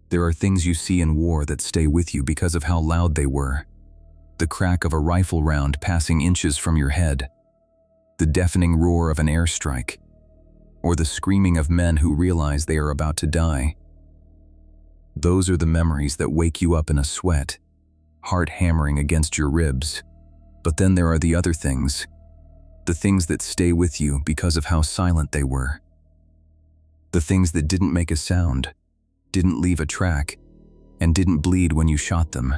There are things you see in war that stay with you because of how loud they were. The crack of a rifle round passing inches from your head, the deafening roar of an airstrike, or the screaming of men who realize they are about to die. Those are the memories that wake you up in a sweat, heart hammering against your ribs. But then there are the other things, the things that stay with you because of how silent they were. The things that didn't make a sound, didn't leave a track, and didn't bleed when you shot them.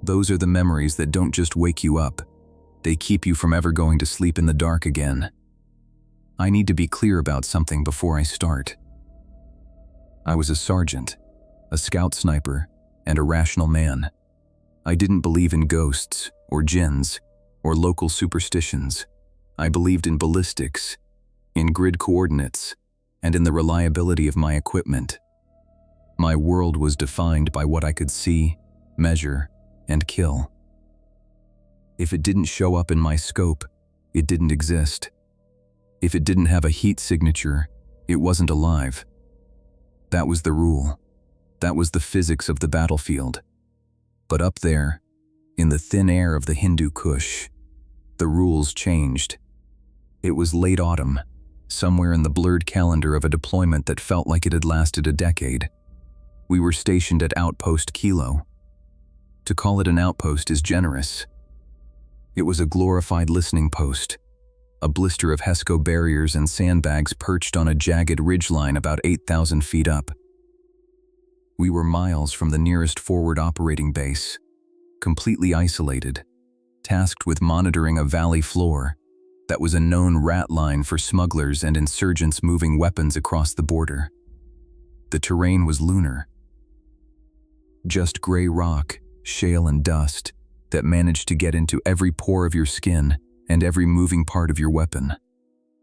Those are the memories that don't just wake you up, they keep you from ever going to sleep in the dark again. I need to be clear about something before I start. I was a sergeant, a scout sniper, and a rational man. I didn't believe in ghosts, or jinns, or local superstitions. I believed in ballistics, in grid coordinates, and in the reliability of my equipment. My world was defined by what I could see, measure, and kill. If it didn't show up in my scope, it didn't exist. If it didn't have a heat signature, it wasn't alive. That was the rule. That was the physics of the battlefield. But up there, in the thin air of the Hindu Kush, the rules changed. It was late autumn, somewhere in the blurred calendar of a deployment that felt like it had lasted a decade. We were stationed at Outpost Kilo. To call it an outpost is generous. It was a glorified listening post, a blister of HESCO barriers and sandbags perched on a jagged ridgeline about 8,000 feet up. We were miles from the nearest forward operating base, completely isolated, tasked with monitoring a valley floor that was a known rat line for smugglers and insurgents moving weapons across the border. The terrain was lunar. Just gray rock, shale and dust that managed to get into every pore of your skin and every moving part of your weapon.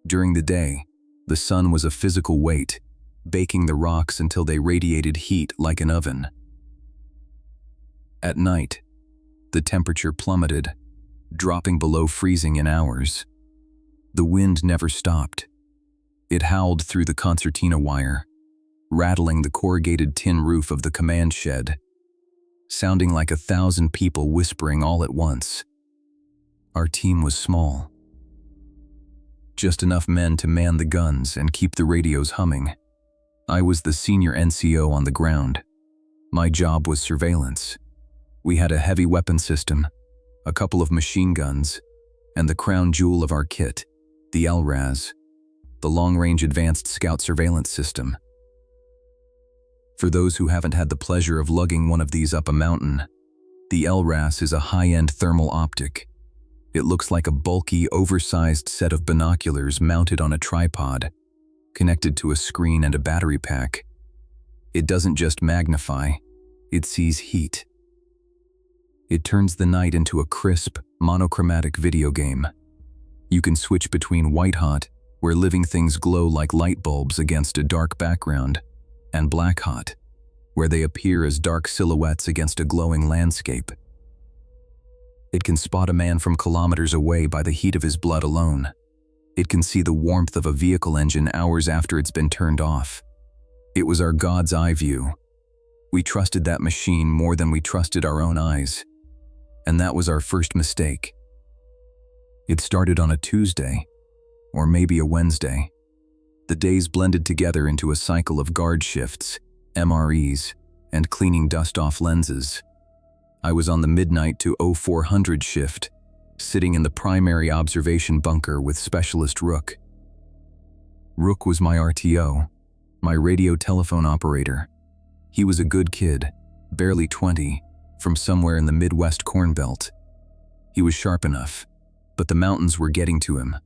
During the day, the sun was a physical weight, baking the rocks until they radiated heat like an oven. At night, the temperature plummeted, dropping below freezing in hours. The wind never stopped. It howled through the concertina wire, rattling the corrugated tin roof of the command shed, sounding like 1,000 people whispering all at once. Our team was small. Just enough men to man the guns and keep the radios humming. I was the senior NCO on the ground. My job was surveillance. We had a heavy weapon system, a couple of machine guns, and the crown jewel of our kit, the LRAS, the Long-Range Advanced Scout Surveillance System. For those who haven't had the pleasure of lugging one of these up a mountain, the LRAS is a high-end thermal optic. It looks like a bulky, oversized set of binoculars mounted on a tripod, connected to a screen and a battery pack. It doesn't just magnify, it sees heat. It turns the night into a crisp, monochromatic video game. You can switch between white-hot, where living things glow like light bulbs against a dark background, and black-hot, where they appear as dark silhouettes against a glowing landscape. It can spot a man from kilometers away by the heat of his blood alone. It can see the warmth of a vehicle engine hours after it's been turned off. It was our God's eye view. We trusted that machine more than we trusted our own eyes. And that was our first mistake. It started on a Tuesday, or maybe a Wednesday. The days blended together into a cycle of guard shifts, MREs, and cleaning dust off lenses. I was on the midnight to 0400 shift, sitting in the primary observation bunker with Specialist Rook. Rook was my RTO, my radio telephone operator. He was a good kid, barely 20, from somewhere in the Midwest Corn Belt. He was sharp enough, but the mountains were getting to him.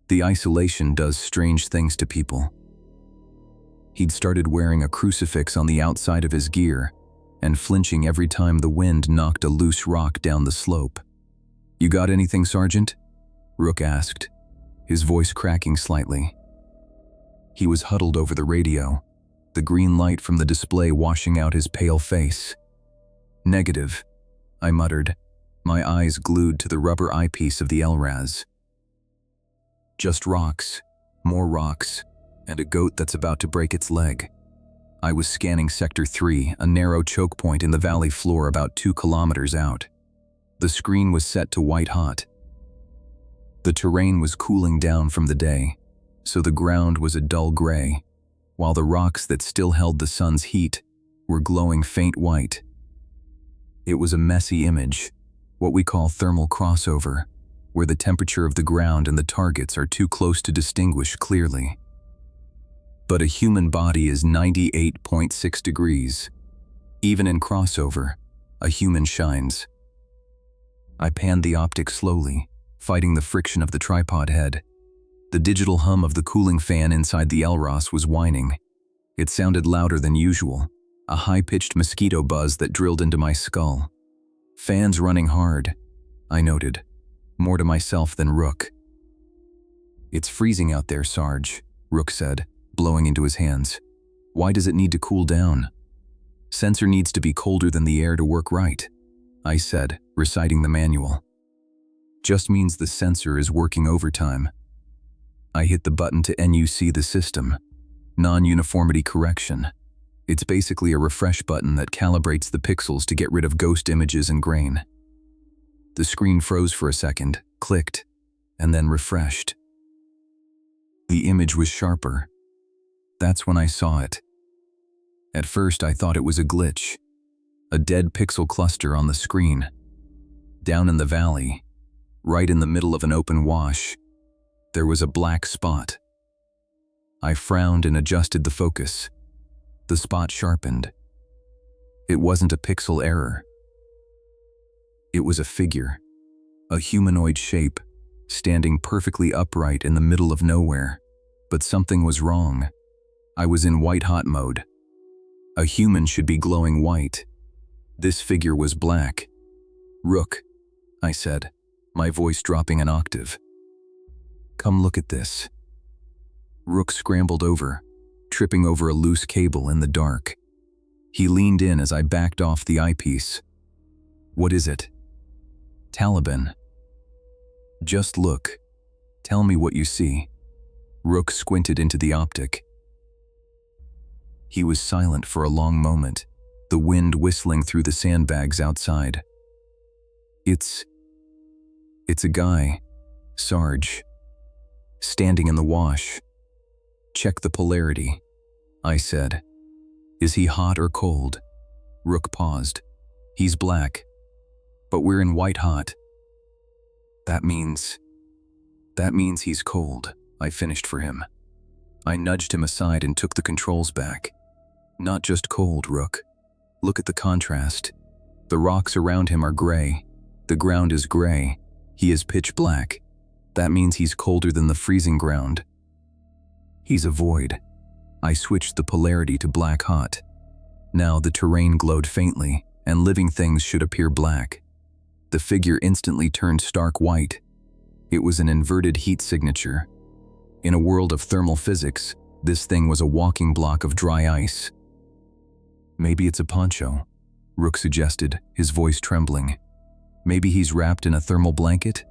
The isolation does strange things to people. He'd started wearing a crucifix on the outside of his gear and flinching every time the wind knocked a loose rock down the slope. "You got anything, Sergeant?" Rook asked, his voice cracking slightly. He was huddled over the radio, the green light from the display washing out his pale face. "Negative," I muttered, my eyes glued to the rubber eyepiece of the LRAS. "Just rocks, more rocks, and a goat that's about to break its leg." I was scanning Sector 3, a narrow choke point in the valley floor about 2 kilometers out. The screen was set to white hot. The terrain was cooling down from the day, so the ground was a dull gray, while the rocks that still held the sun's heat were glowing faint white. It was a messy image, what we call thermal crossover, where the temperature of the ground and the targets are too close to distinguish clearly. But a human body is 98.6 degrees. Even in crossover, a human shines. I panned the optic slowly, fighting the friction of the tripod head. The digital hum of the cooling fan inside the LROS was whining. It sounded louder than usual, a high-pitched mosquito buzz that drilled into my skull. Fans running hard, I noted, more to myself than Rook. "It's freezing out there, Sarge," Rook said, blowing into his hands. "Why does it need to cool down?" "Sensor needs to be colder than the air to work right," I said, reciting the manual. "Just means the sensor is working overtime." I hit the button to NUC the system. Non-uniformity correction. It's basically a refresh button that calibrates the pixels to get rid of ghost images and grain. The screen froze for a second, clicked, and then refreshed. The image was sharper. That's when I saw it. At first I thought it was a glitch. A dead pixel cluster on the screen. Down in the valley, right in the middle of an open wash, there was a black spot. I frowned and adjusted the focus. The spot sharpened. It wasn't a pixel error. It was a figure, a humanoid shape, standing perfectly upright in the middle of nowhere. But something was wrong. I was in white-hot mode. A human should be glowing white. This figure was black. "Rook," I said, my voice dropping an octave. "Come look at this." Rook scrambled over, tripping over a loose cable in the dark. He leaned in as I backed off the eyepiece. "What is it?" "Taliban." "Just look. Tell me what you see." Rook squinted into the optic. He was silent for a long moment, the wind whistling through the sandbags outside. It's a guy, Sarge. Standing in the wash. Check the polarity," I said. "Is he hot or cold?" Rook paused. "He's black, but we're in white hot." That means he's cold," I finished for him. I nudged him aside and took the controls back. "Not just cold, Rook. Look at the contrast. The rocks around him are gray. The ground is gray. He is pitch black. That means he's colder than the freezing ground. He's a void." I switched the polarity to black hot. Now the terrain glowed faintly, and living things should appear black. The figure instantly turned stark white. It was an inverted heat signature. In a world of thermal physics, this thing was a walking block of dry ice. "Maybe it's a poncho," Rook suggested, his voice trembling. "Maybe he's wrapped in a thermal blanket,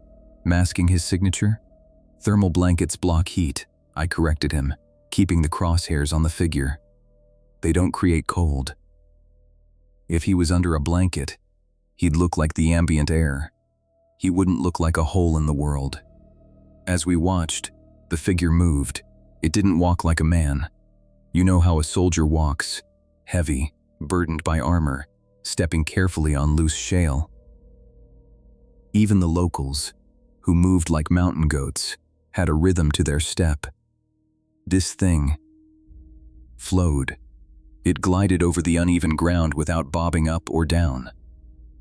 masking his signature?" "Thermal blankets block heat," I corrected him, keeping the crosshairs on the figure. "They don't create cold." If he was under a blanket, he'd look like the ambient air. He wouldn't look like a hole in the world. As we watched, the figure moved. It didn't walk like a man. You know how a soldier walks, heavy, burdened by armor, stepping carefully on loose shale. Even the locals, who moved like mountain goats, had a rhythm to their step. This thing flowed. It glided over the uneven ground without bobbing up or down.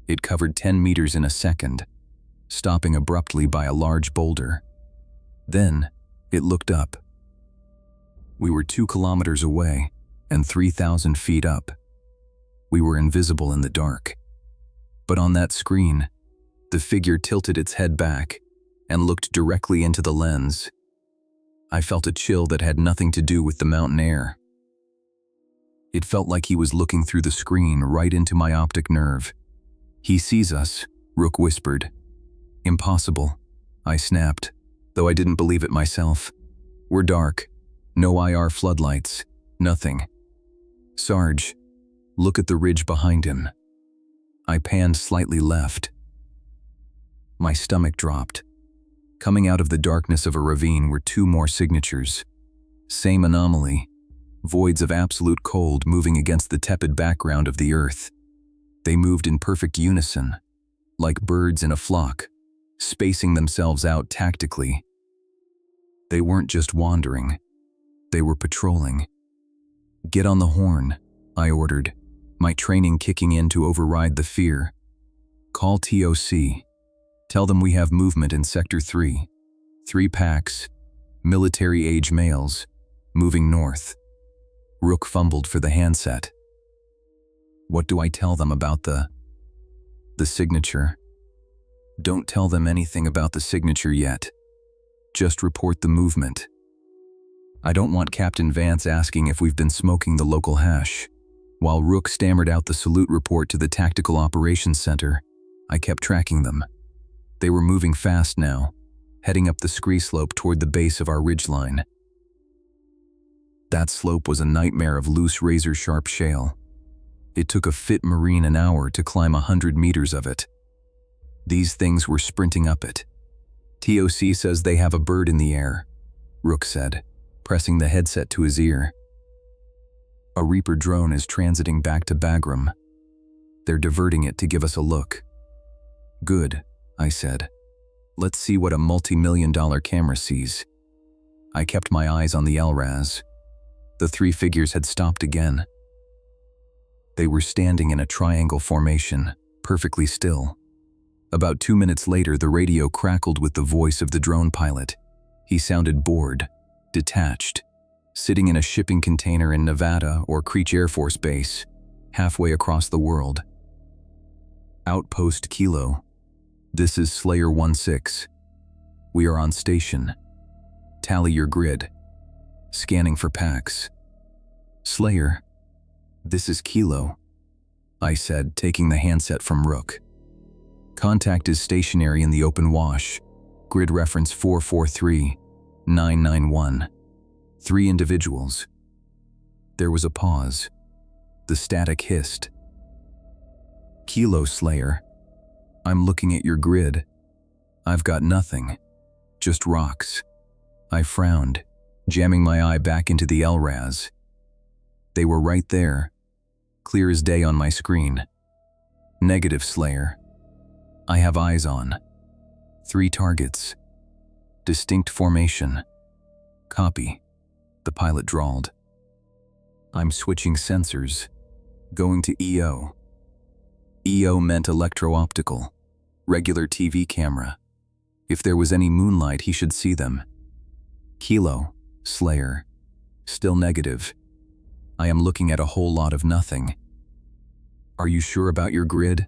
It covered 10 meters in a second, stopping abruptly by a large boulder. Then, it looked up. We were 2 kilometers away and 3,000 feet up. We were invisible in the dark. But on that screen, the figure tilted its head back and looked directly into the lens. I felt a chill that had nothing to do with the mountain air. It felt like he was looking through the screen right into my optic nerve. "He sees us," Rook whispered. "Impossible," I snapped, though I didn't believe it myself. "We're dark. No IR floodlights. Nothing." Sarge, look at the ridge behind him. I panned slightly left. My stomach dropped. Coming out of the darkness of a ravine were two more signatures. Same anomaly, voids of absolute cold moving against the tepid background of the earth. They moved in perfect unison, like birds in a flock, spacing themselves out tactically. They weren't just wandering, they were patrolling. Get on the horn, I ordered, my training kicking in to override the fear. Call TOC. Tell them we have movement in Sector 3. 3 packs, military-age males, moving north. Rook fumbled for the handset. What do I tell them about the signature? Don't tell them anything about the signature yet. Just report the movement. I don't want Captain Vance asking if we've been smoking the local hash. While Rook stammered out the salute report to the Tactical Operations Center, I kept tracking them. They were moving fast now, heading up the scree slope toward the base of our ridgeline. That slope was a nightmare of loose razor-sharp shale. It took a fit Marine an hour to climb 100 meters of it. These things were sprinting up it. TOC says they have a bird in the air, Rook said, pressing the headset to his ear. A Reaper drone is transiting back to Bagram. They're diverting it to give us a look. Good, I said. Let's see what a multi-million-dollar camera sees. I kept my eyes on the LRAS. The 3 figures had stopped again. They were standing in a triangle formation, perfectly still. About 2 minutes later, the radio crackled with the voice of the drone pilot. He sounded bored, detached, sitting in a shipping container in Nevada or Creech Air Force Base, halfway across the world. Outpost Kilo. This is Slayer 1-6. We are on station. Tally your grid. Scanning for packs. Slayer. This is Kilo, I said, taking the handset from Rook. Contact is stationary in the open wash. Grid reference 443991. 3 individuals. There was a pause. The static hissed. Kilo, Slayer. I'm looking at your grid. I've got nothing. Just rocks. I frowned, jamming my eye back into the LRAS. They were right there, clear as day on my screen. Negative, Slayer. I have eyes on. 3 targets. Distinct formation. Copy, the pilot drawled. I'm switching sensors. Going to EO. EO meant electro-optical. Regular TV camera. If there was any moonlight, he should see them. Kilo, Slayer. Still negative. I am looking at a whole lot of nothing. Are you sure about your grid?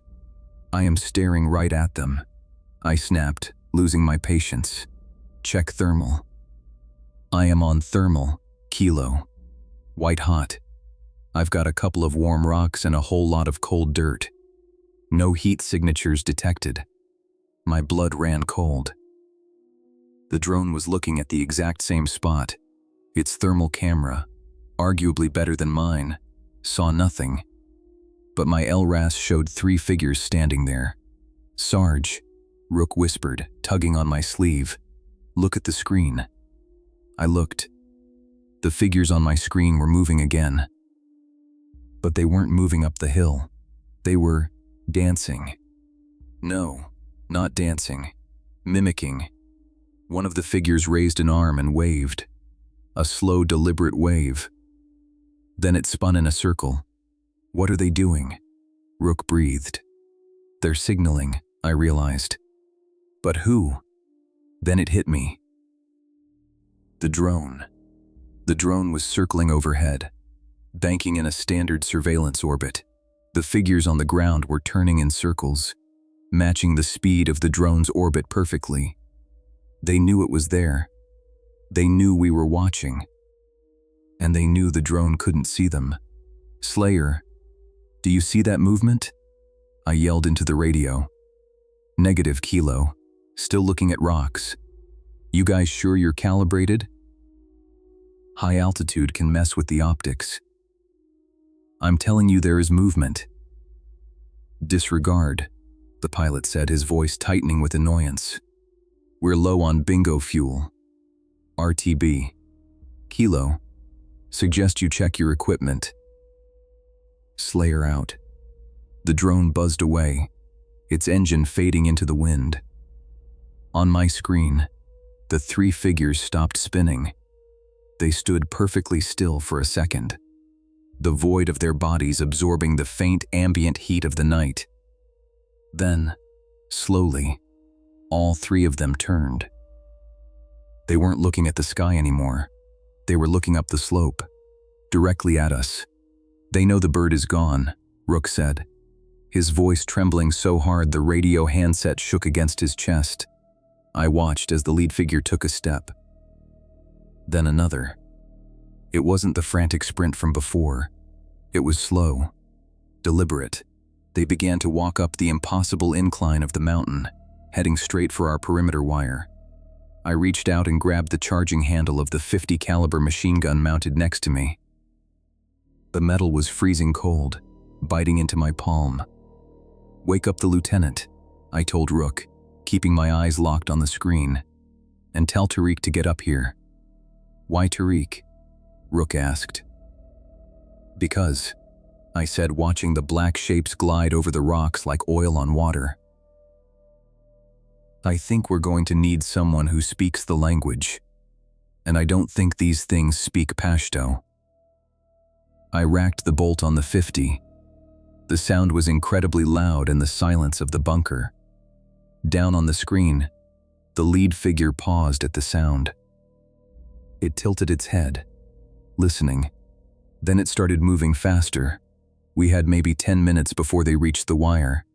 I am staring right at them. I snapped, losing my patience. Check thermal. I am on thermal, Kilo. White hot. I've got a couple of warm rocks and a whole lot of cold dirt. No heat signatures detected. My blood ran cold. The drone was looking at the exact same spot. Its thermal camera, arguably better than mine, saw nothing. But my LRAS showed 3 figures standing there. Sarge, Rook whispered, tugging on my sleeve. Look at the screen. I looked. The figures on my screen were moving again. But they weren't moving up the hill. They were dancing. No, not dancing. Mimicking. One of the figures raised an arm and waved. A slow, deliberate wave. Then it spun in a circle. What are they doing? Rook breathed. They're signaling, I realized. But who? Then it hit me. The drone. The drone was circling overhead, banking in a standard surveillance orbit. The figures on the ground were turning in circles, matching the speed of the drone's orbit perfectly. They knew it was there. They knew we were watching. And they knew the drone couldn't see them. Slayer, do you see that movement? I yelled into the radio. Negative, Kilo. Still looking at rocks. You guys sure you're calibrated? High altitude can mess with the optics. I'm telling you there is movement." "Disregard," the pilot said, his voice tightening with annoyance. "We're low on bingo fuel. RTB. Kilo. Suggest you check your equipment." Slayer out. The drone buzzed away, its engine fading into the wind. On my screen, the three figures stopped spinning. They stood perfectly still for a second, the void of their bodies absorbing the faint ambient heat of the night. Then, slowly, all three of them turned. They weren't looking at the sky anymore. They were looking up the slope, directly at us. "They know the bird is gone," Rook said, his voice trembling so hard the radio handset shook against his chest. I watched as the lead figure took a step. Then another. It wasn't the frantic sprint from before. It was slow, deliberate. They began to walk up the impossible incline of the mountain, heading straight for our perimeter wire. I reached out and grabbed the charging handle of the .50 caliber machine gun mounted next to me. The metal was freezing cold, biting into my palm. "Wake up the lieutenant," I told Rook, keeping my eyes locked on the screen. "And tell Tariq to get up here." "Why Tariq?" Rook asked. "Because," I said, watching the black shapes glide over the rocks like oil on water. "I think we're going to need someone who speaks the language. And I don't think these things speak Pashto." I racked the bolt on the .50. The sound was incredibly loud in the silence of the bunker. Down on the screen, the lead figure paused at the sound. It tilted its head, listening. Then it started moving faster. We had maybe 10 minutes before they reached the wire.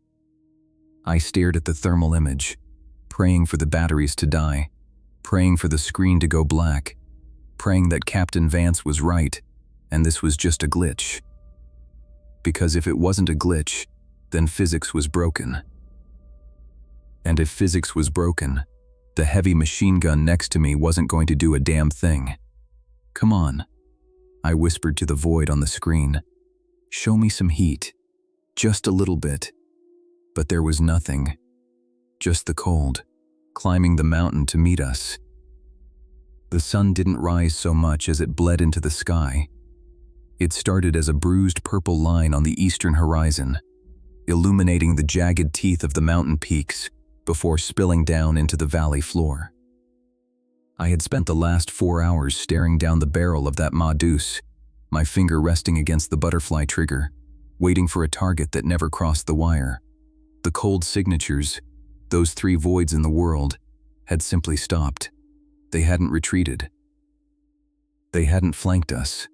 I stared at the thermal image, praying for the batteries to die, praying for the screen to go black, praying that Captain Vance was right, and this was just a glitch. Because if it wasn't a glitch, then physics was broken. And if physics was broken, the heavy machine gun next to me wasn't going to do a damn thing. "Come on," I whispered to the void on the screen. "Show me some heat. Just a little bit." But there was nothing. Just the cold, climbing the mountain to meet us. The sun didn't rise so much as it bled into the sky. It started as a bruised purple line on the eastern horizon, illuminating the jagged teeth of the mountain peaks before spilling down into the valley floor. I had spent the last 4 hours staring down the barrel of that Ma-Deuce, my finger resting against the butterfly trigger, waiting for a target that never crossed the wire. The cold signatures, those three voids in the world, had simply stopped. They hadn't retreated. They hadn't flanked us.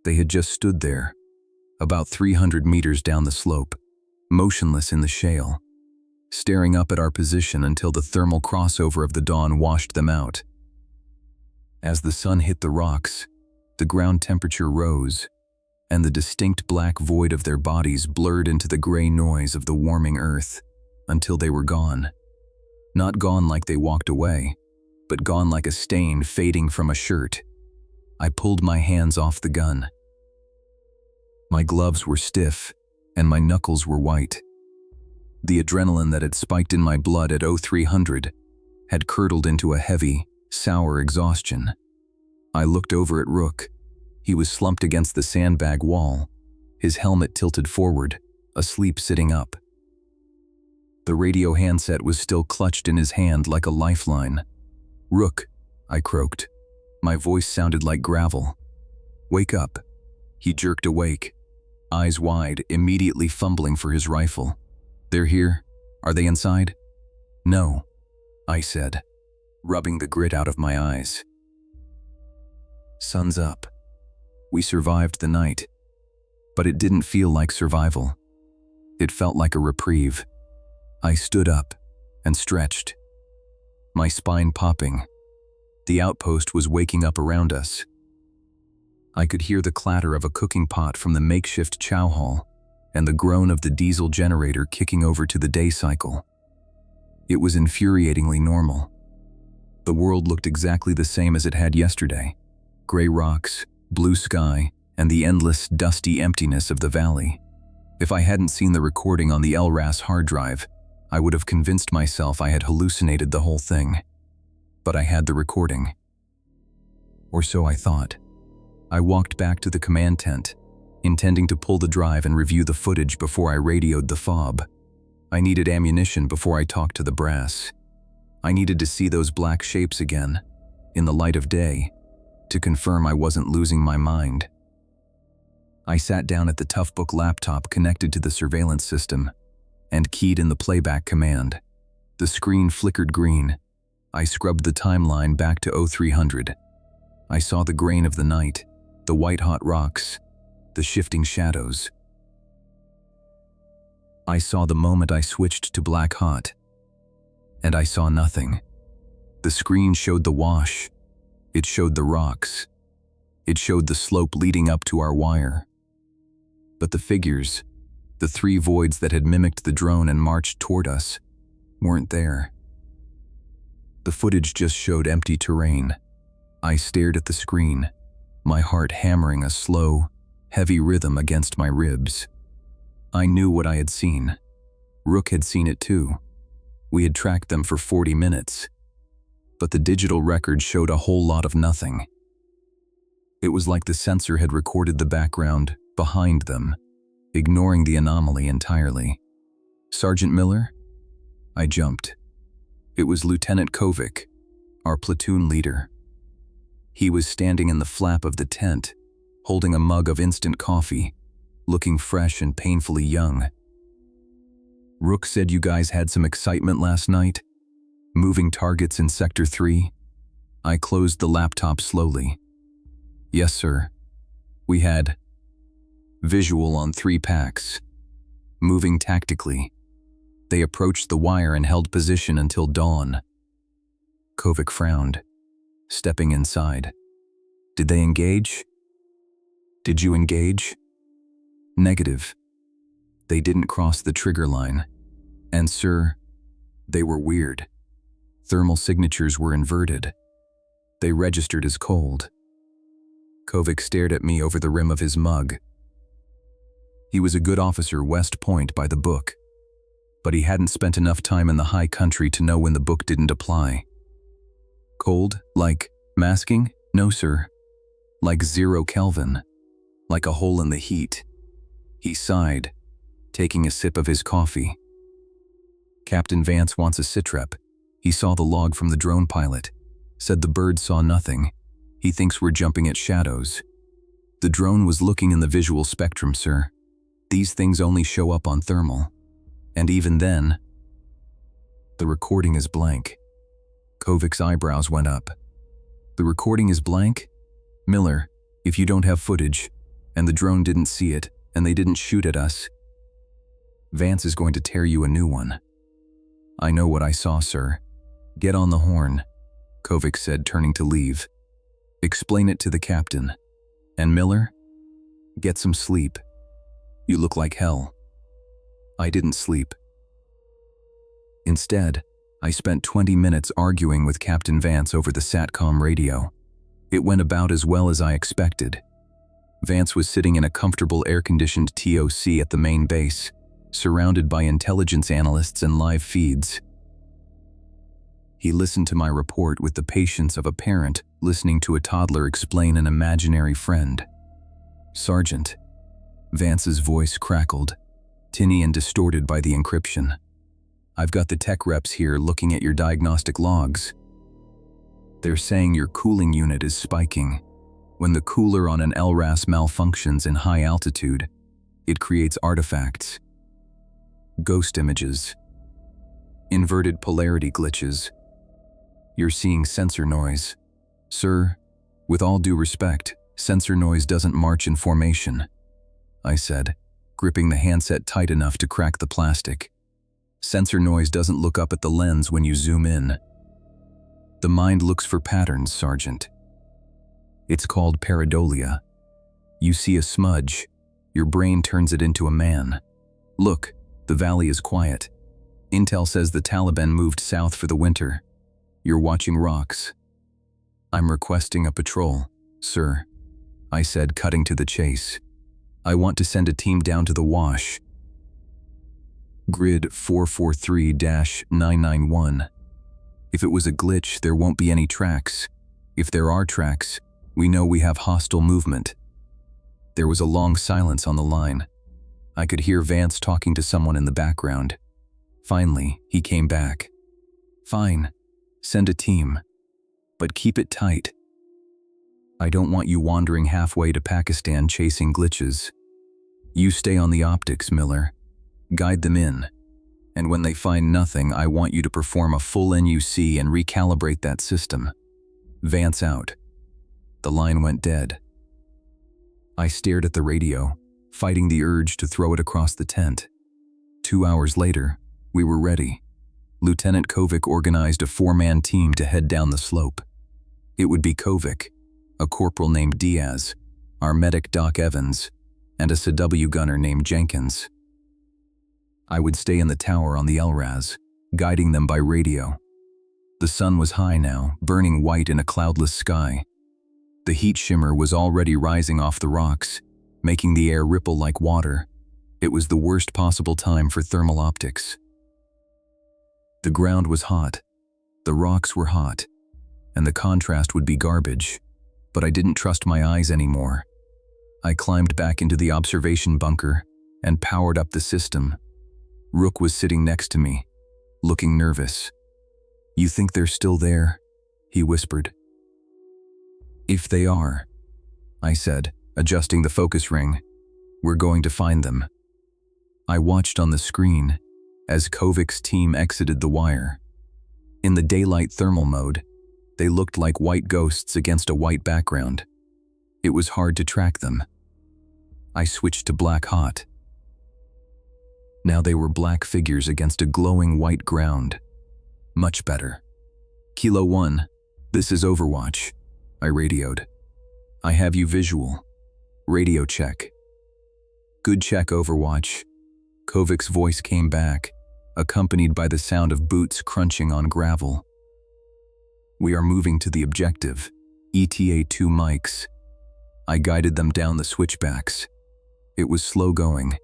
They had just stood there, about 300 meters down the slope, motionless in the shale, staring up at our position until the thermal crossover of the dawn washed them out. As the sun hit the rocks, the ground temperature rose, and the distinct black void of their bodies blurred into the gray noise of the warming earth, until they were gone. Not gone like they walked away, but gone like a stain fading from a shirt. I pulled my hands off the gun. My gloves were stiff, and my knuckles were white. The adrenaline that had spiked in my blood at 0300 had curdled into a heavy, sour exhaustion. I looked over at Rook. He was slumped against the sandbag wall, his helmet tilted forward, asleep sitting up. The radio handset was still clutched in his hand like a lifeline. "Rook," I croaked. My voice sounded like gravel. "Wake up." He jerked awake, eyes wide, immediately fumbling for his rifle. "They're here? Are they inside?" "No," I said, rubbing the grit out of my eyes. Sun's up. We survived the night, but it didn't feel like survival. It felt like a reprieve. I stood up and stretched, my spine popping. The outpost was waking up around us. I could hear the clatter of a cooking pot from the makeshift chow hall and the groan of the diesel generator kicking over to the day cycle. It was infuriatingly normal. The world looked exactly the same as it had yesterday. Gray rocks, blue sky, and the endless, dusty emptiness of the valley. If I hadn't seen the recording on the LRAS hard drive, I would have convinced myself I had hallucinated the whole thing. But I had the recording. Or so I thought. I walked back to the command tent, intending to pull the drive and review the footage before I radioed the FOB. I needed ammunition before I talked to the brass. I needed to see those black shapes again, in the light of day, to confirm I wasn't losing my mind. I sat down at the Toughbook laptop connected to the surveillance system and keyed in the playback command. The screen flickered green. I scrubbed the timeline back to 0300. I saw the grain of the night, the white-hot rocks, the shifting shadows. I saw the moment I switched to black-hot, and I saw nothing. The screen showed the wash. It showed the rocks. It showed the slope leading up to our wire. But the figures, the three voids that had mimicked the drone and marched toward us, weren't there. The footage just showed empty terrain. I stared at the screen, my heart hammering a slow, heavy rhythm against my ribs. I knew what I had seen. Rook had seen it too. We had tracked them for 40 minutes. But the digital record showed a whole lot of nothing. It was like the sensor had recorded the background behind them, ignoring the anomaly entirely. "Sergeant Miller?" I jumped. It was Lieutenant Kovic, our platoon leader. He was standing in the flap of the tent, holding a mug of instant coffee, looking fresh and painfully young. "Rook said you guys had some excitement last night? Moving targets in Sector 3? I closed the laptop slowly. "Yes, sir. We had visual on 3 packs. Moving tactically. They approached the wire and held position until dawn." Kovic frowned, stepping inside. "Did they engage?" "Did you engage?" "Negative. They didn't cross the trigger line. And sir, they were weird. Thermal signatures were inverted. They registered as cold." Kovic stared at me over the rim of his mug. He was a good officer, West Point by the book, but he hadn't spent enough time in the high country to know when the book didn't apply. "Cold? Like masking?" "No, sir. Like 0 Kelvin. Like a hole in the heat." He sighed, taking a sip of his coffee. "Captain Vance wants a sitrep. He saw the log from the drone pilot. Said the bird saw nothing. He thinks we're jumping at shadows. The drone was looking in the visual spectrum, sir. These things only show up on thermal. And even then..." "The recording is blank." Kovic's eyebrows went up. "The recording is blank? Miller, if you don't have footage, and the drone didn't see it, and they didn't shoot at us, Vance is going to tear you a new one." "I know what I saw, sir. Get on the horn," Kovic said, turning to leave. "Explain it to the captain. And Miller, get some sleep. You look like hell." I didn't sleep. Instead, I spent 20 minutes arguing with Captain Vance over the SATCOM radio. It went about as well as I expected. Vance was sitting in a comfortable air-conditioned TOC at the main base, surrounded by intelligence analysts and live feeds. He listened to my report with the patience of a parent listening to a toddler explain an imaginary friend. "Sergeant," Vance's voice crackled, tinny and distorted by the encryption. "I've got the tech reps here looking at your diagnostic logs. They're saying your cooling unit is spiking. When the cooler on an LRAS malfunctions in high altitude, it creates artifacts, ghost images, inverted polarity glitches. You're seeing sensor noise. Sir, with all due respect, sensor noise doesn't march in formation," I said, gripping the handset tight enough to crack the plastic. "Sensor noise doesn't look up at the lens when you zoom in. The mind looks for patterns, Sergeant. It's called pareidolia. You see a smudge, your brain turns it into a man. Look, the valley is quiet. Intel says the Taliban moved south for the winter. You're watching rocks. I'm requesting a patrol, sir." I said, cutting to the chase. I want to send a team down to the wash. Grid 443-991. If it was a glitch, there won't be any tracks. If there are tracks, we know we have hostile movement. There was a long silence on the line. I could hear Vance talking to someone in the background. Finally, he came back. Fine, send a team, but keep it tight. I don't want you wandering halfway to Pakistan chasing glitches. You stay on the optics, Miller. Guide them in. And when they find nothing, I want you to perform a full NUC and recalibrate that system. Vance out. The line went dead. I stared at the radio, fighting the urge to throw it across the tent. 2 hours later, we were ready. Lieutenant Kovic organized a 4-man team to head down the slope. It would be Kovic, a corporal named Diaz, our medic Doc Evans, and a CW gunner named Jenkins. I would stay in the tower on the LRAS, guiding them by radio. The sun was high now, burning white in a cloudless sky. The heat shimmer was already rising off the rocks, making the air ripple like water. It was the worst possible time for thermal optics. The ground was hot, the rocks were hot, and the contrast would be garbage, but I didn't trust my eyes anymore. I climbed back into the observation bunker and powered up the system. Rook was sitting next to me, looking nervous. "You think they're still there?" he whispered. "If they are," I said, adjusting the focus ring, "we're going to find them." I watched on the screen as Kovic's team exited the wire. In the daylight thermal mode, they looked like white ghosts against a white background. It was hard to track them. I switched to black hot. Now they were black figures against a glowing white ground. Much better. Kilo 1, this is Overwatch, I radioed. I have you visual. Radio check. Good check, Overwatch. Kovic's voice came back, accompanied by the sound of boots crunching on gravel. We are moving to the objective, ETA 2 mics. I guided them down the switchbacks. It was slow going.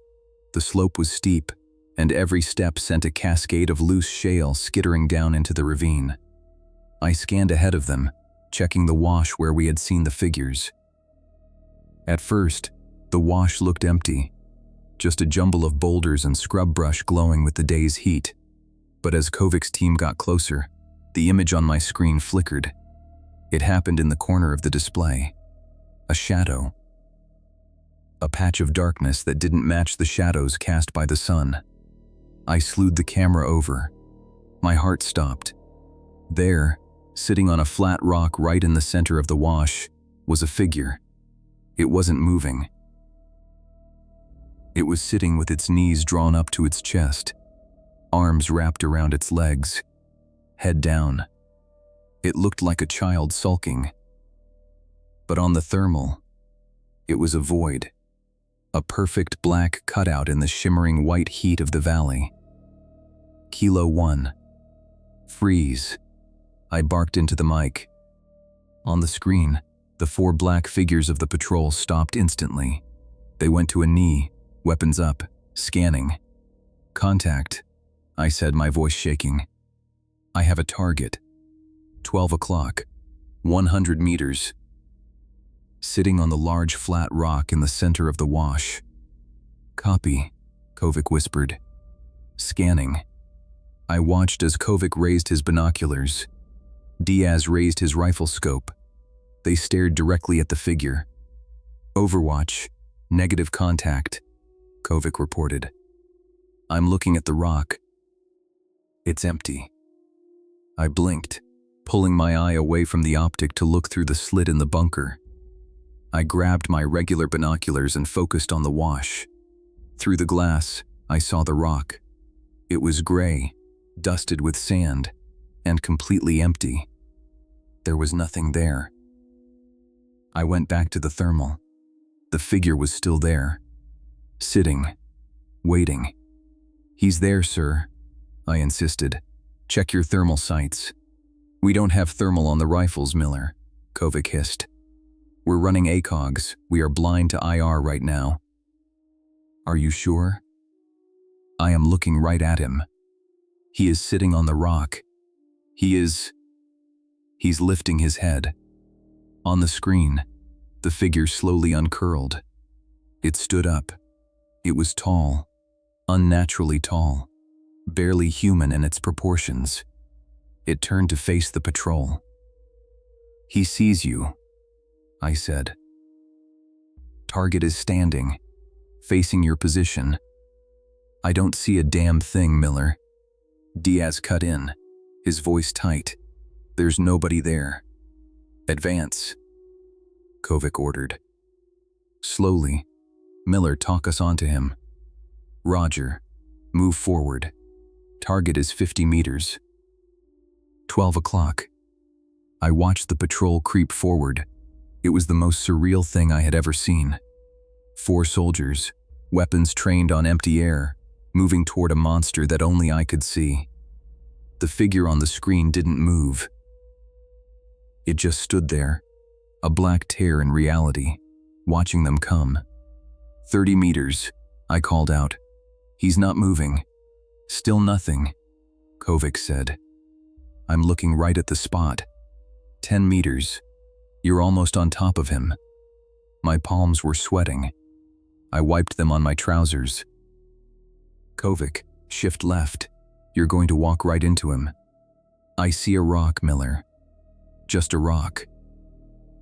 The slope was steep, and every step sent a cascade of loose shale skittering down into the ravine. I scanned ahead of them, checking the wash where we had seen the figures. At first, the wash looked empty, just a jumble of boulders and scrub brush glowing with the day's heat. But as Kovic's team got closer, the image on my screen flickered. It happened in the corner of the display. A shadow. A patch of darkness that didn't match the shadows cast by the sun. I slewed the camera over. My heart stopped. There, sitting on a flat rock right in the center of the wash, was a figure. It wasn't moving. It was sitting with its knees drawn up to its chest, arms wrapped around its legs, head down. It looked like a child sulking. But on the thermal, it was a void, a perfect black cutout in the shimmering white heat of the valley. Kilo 1. Freeze. I barked into the mic. On the screen, the 4 black figures of the patrol stopped instantly. They went to a knee, weapons up, scanning. "Contact," I said, my voice shaking. "I have a target. 12 o'clock, 100 meters. Sitting on the large flat rock in the center of the wash." "Copy," Kovic whispered. Scanning. I watched as Kovic raised his binoculars. Diaz raised his rifle scope. They stared directly at the figure. "Overwatch, negative contact," Kovic reported. "I'm looking at the rock. It's empty." I blinked, pulling my eye away from the optic to look through the slit in the bunker. I grabbed my regular binoculars and focused on the wash. Through the glass, I saw the rock. It was gray, dusted with sand, and completely empty. There was nothing there. I went back to the thermal. The figure was still there, sitting, waiting. "He's there, sir," I insisted. "Check your thermal sights." "We don't have thermal on the rifles, Miller," Kovic hissed. We're running ACOGs. We are blind to IR right now. Are you sure? I am looking right at him. He is sitting on the rock. He's lifting his head. On the screen, the figure slowly uncurled. It stood up. It was tall, unnaturally tall, barely human in its proportions. It turned to face the patrol. He sees you, I said. Target is standing, facing your position. I don't see a damn thing, Miller. Diaz cut in, his voice tight. There's nobody there. Advance, Kovic ordered. Slowly, Miller, talk us onto him. Roger, move forward. Target is 50 meters. 12 o'clock. I watched the patrol creep forward. It was the most surreal thing I had ever seen. 4 soldiers, weapons trained on empty air, moving toward a monster that only I could see. The figure on the screen didn't move. It just stood there, a black tear in reality, watching them come. 30 meters, I called out. He's not moving. Still nothing, Kovic said. I'm looking right at the spot. 10 meters. You're almost on top of him. My palms were sweating. I wiped them on my trousers. Kovic, shift left. You're going to walk right into him. I see a rock, Miller. Just a rock.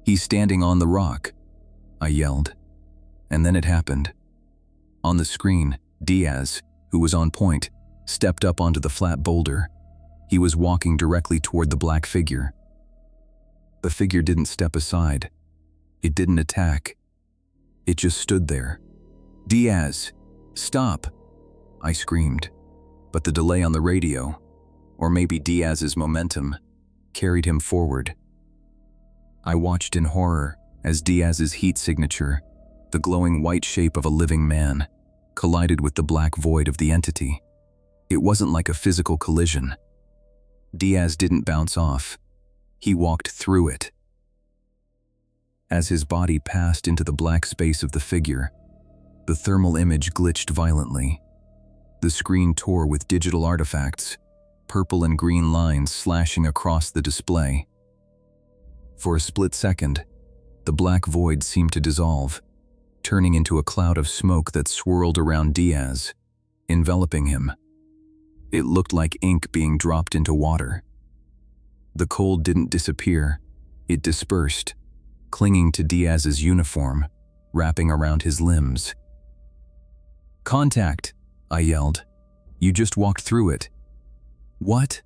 He's standing on the rock, I yelled. And then it happened. On the screen, Diaz, who was on point, stepped up onto the flat boulder. He was walking directly toward the black figure. The figure didn't step aside. It didn't attack. It just stood there. Diaz, stop, I screamed. But the delay on the radio, or maybe Diaz's momentum, carried him forward. I watched in horror as Diaz's heat signature, the glowing white shape of a living man, collided with the black void of the entity. It wasn't like a physical collision. Diaz didn't bounce off. He walked through it. As his body passed into the black space of the figure, the thermal image glitched violently. The screen tore with digital artifacts, purple and green lines slashing across the display. For a split second, the black void seemed to dissolve, turning into a cloud of smoke that swirled around Diaz, enveloping him. It looked like ink being dropped into water. The cold didn't disappear, it dispersed, clinging to Diaz's uniform, wrapping around his limbs. Contact, I yelled. You just walked through it. What?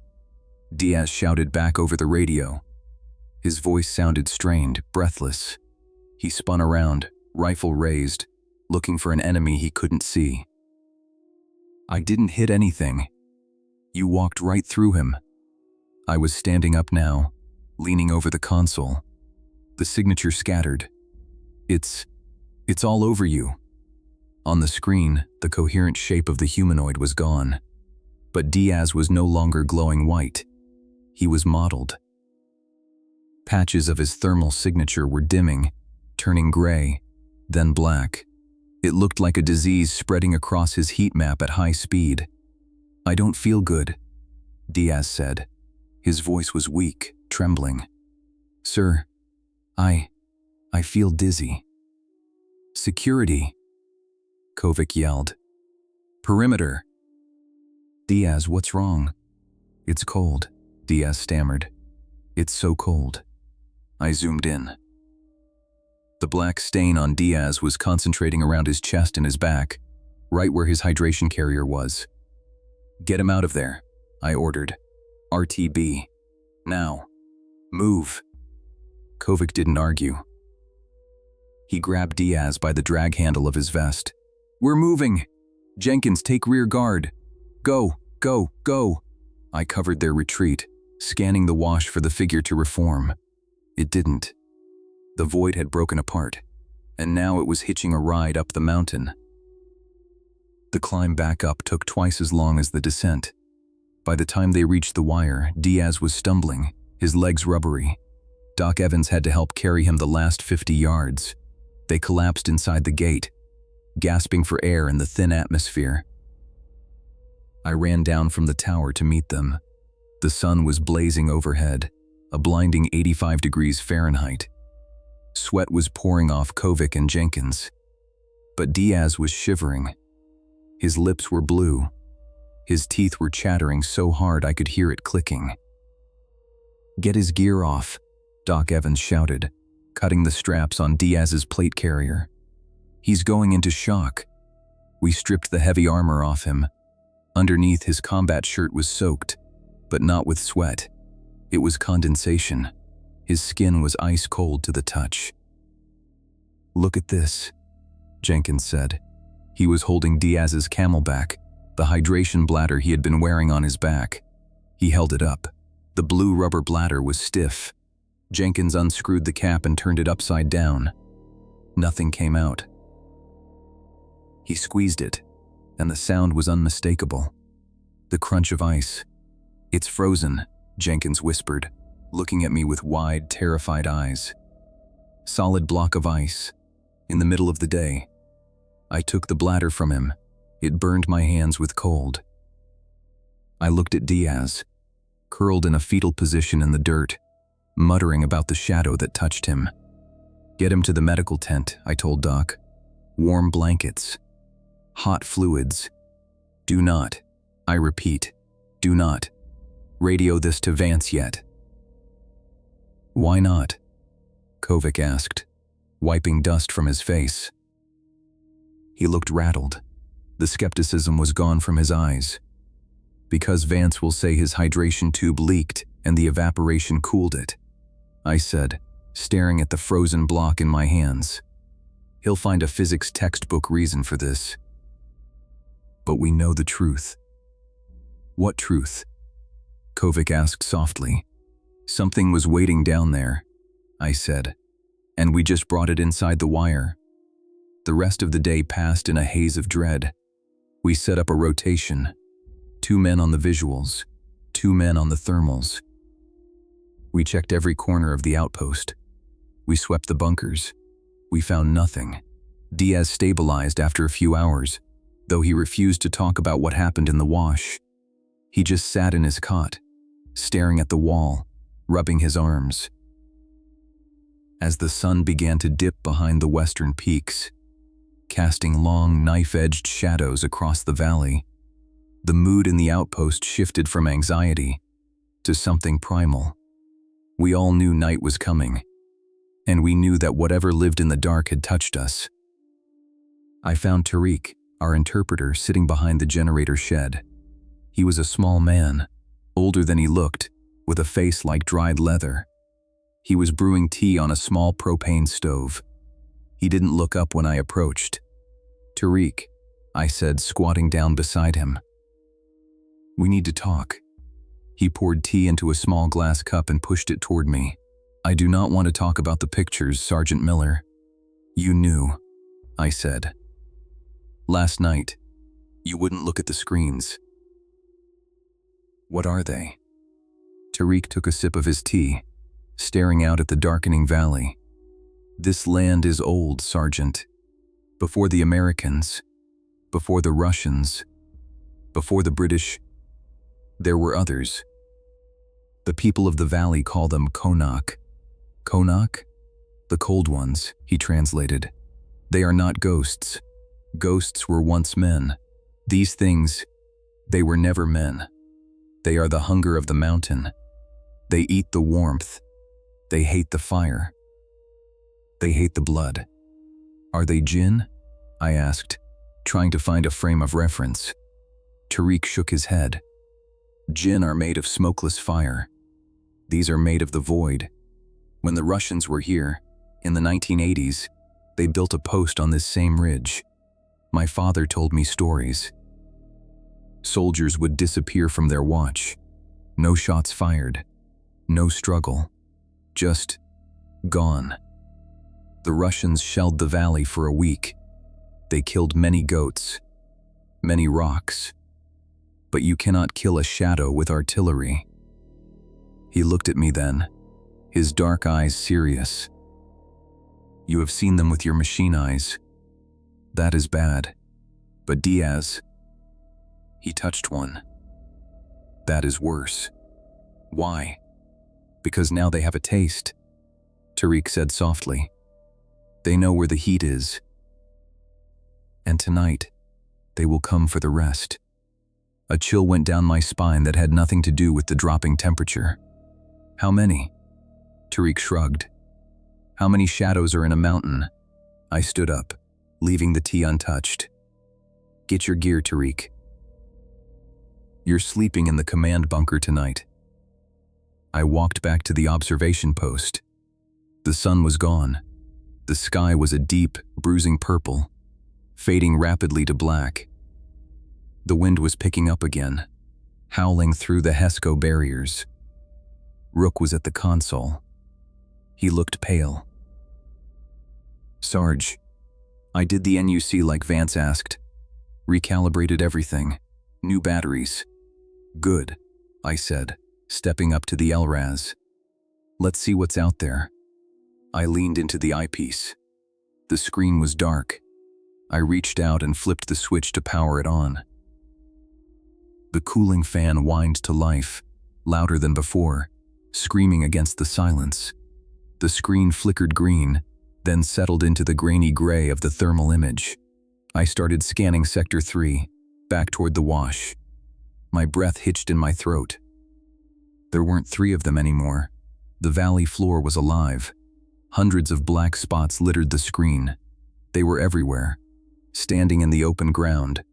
Diaz shouted back over the radio. His voice sounded strained, breathless. He spun around, rifle raised, looking for an enemy he couldn't see. I didn't hit anything. You walked right through him. I was standing up now, leaning over the console. The signature scattered. It's all over you. On the screen, the coherent shape of the humanoid was gone. But Diaz was no longer glowing white. He was mottled. Patches of his thermal signature were dimming, turning gray, then black. It looked like a disease spreading across his heat map at high speed. I don't feel good, Diaz said. His voice was weak, trembling. Sir, I feel dizzy. Security, Kovic yelled. Perimeter. Diaz, what's wrong? It's cold, Diaz stammered. It's so cold. I zoomed in. The black stain on Diaz was concentrating around his chest and his back, right where his hydration carrier was. Get him out of there, I ordered. RTB. Now. Move. Kovic didn't argue. He grabbed Diaz by the drag handle of his vest. We're moving! Jenkins, take rear guard. Go, go, go! I covered their retreat, scanning the wash for the figure to reform. It didn't. The void had broken apart, and now it was hitching a ride up the mountain. The climb back up took twice as long as the descent. By the time they reached the wire, Diaz was stumbling, his legs rubbery. Doc Evans had to help carry him the last 50 yards. They collapsed inside the gate, gasping for air in the thin atmosphere. I ran down from the tower to meet them. The sun was blazing overhead, a blinding 85 degrees Fahrenheit. Sweat was pouring off Kovic and Jenkins. But Diaz was shivering. His lips were blue. His teeth were chattering so hard I could hear it clicking. "Get his gear off," Doc Evans shouted, cutting the straps on Diaz's plate carrier. "He's going into shock." We stripped the heavy armor off him. Underneath, his combat shirt was soaked, but not with sweat. It was condensation. His skin was ice cold to the touch. "Look at this," Jenkins said. He was holding Diaz's camelback, the hydration bladder he had been wearing on his back. He held it up. The blue rubber bladder was stiff. Jenkins unscrewed the cap and turned it upside down. Nothing came out. He squeezed it, and the sound was unmistakable. The crunch of ice. "It's frozen," Jenkins whispered, looking at me with wide, terrified eyes. Solid block of ice. In the middle of the day. I took the bladder from him. It burned my hands with cold. I looked at Diaz, curled in a fetal position in the dirt, muttering about the shadow that touched him. "Get him to the medical tent," I told Doc. "Warm blankets. Hot fluids. Do not, I repeat, do not, radio this to Vance yet." "Why not?" Kovic asked, wiping dust from his face. He looked rattled. The skepticism was gone from his eyes. "Because Vance will say his hydration tube leaked and the evaporation cooled it," I said, staring at the frozen block in my hands. "He'll find a physics textbook reason for this." "But we know the truth." "What truth?" Kovic asked softly. "Something was waiting down there," I said, "and we just brought it inside the wire." The rest of the day passed in a haze of dread. We set up a rotation. 2 men on the visuals, 2 men on the thermals. We checked every corner of the outpost. We swept the bunkers. We found nothing. Diaz stabilized after a few hours, though he refused to talk about what happened in the wash. He just sat in his cot, staring at the wall, rubbing his arms. As the sun began to dip behind the western peaks, casting long, knife-edged shadows across the valley, the mood in the outpost shifted from anxiety to something primal. We all knew night was coming, and we knew that whatever lived in the dark had touched us. I found Tariq, our interpreter, sitting behind the generator shed. He was a small man, older than he looked, with a face like dried leather. He was brewing tea on a small propane stove. He didn't look up when I approached. "Tariq," I said, squatting down beside him. "We need to talk." He poured tea into a small glass cup and pushed it toward me. "I do not want to talk about the pictures, Sergeant Miller." "You knew," I said. "Last night, you wouldn't look at the screens." "What are they?" Tariq took a sip of his tea, staring out at the darkening valley. "This land is old, Sergeant. Before the Americans, before the Russians, before the British, there were others. The people of the valley call them Konak." "Konak?" "The cold ones," he translated. "They are not ghosts. Ghosts were once men. These things, they were never men. They are the hunger of the mountain. They eat the warmth. They hate the fire. They hate the blood." "Are they jinn?" I asked, trying to find a frame of reference. Tariq shook his head. "Jinn are made of smokeless fire. These are made of the void. When the Russians were here, in the 1980s, they built a post on this same ridge. My father told me stories. Soldiers would disappear from their watch. No shots fired. No struggle. Just gone. The Russians shelled the valley for a week. They killed many goats, many rocks. But you cannot kill a shadow with artillery." He looked at me then, his dark eyes serious. "You have seen them with your machine eyes. That is bad. But Diaz..." He touched one. "That is worse." "Why?" "Because now they have a taste," Tariq said softly. "They know where the heat is. And tonight, they will come for the rest." A chill went down my spine that had nothing to do with the dropping temperature. "How many?" Tariq shrugged. "How many shadows are in a mountain?" I stood up, leaving the tea untouched. "Get your gear, Tariq. You're sleeping in the command bunker tonight." I walked back to the observation post. The sun was gone. The sky was a deep, bruising purple, fading rapidly to black. The wind was picking up again, howling through the HESCO barriers. Rook was at the console. He looked pale. "Sarge, I did the NUC like Vance asked. Recalibrated everything. New batteries." "Good," I said, stepping up to the LRAS. "Let's see what's out there." I leaned into the eyepiece. The screen was dark. I reached out and flipped the switch to power it on. The cooling fan whined to life, louder than before, screaming against the silence. The screen flickered green, then settled into the grainy gray of the thermal image. I started scanning Sector 3, back toward the wash. My breath hitched in my throat. There weren't 3 of them anymore. The valley floor was alive. Hundreds of black spots littered the screen. They were everywhere, standing in the open ground,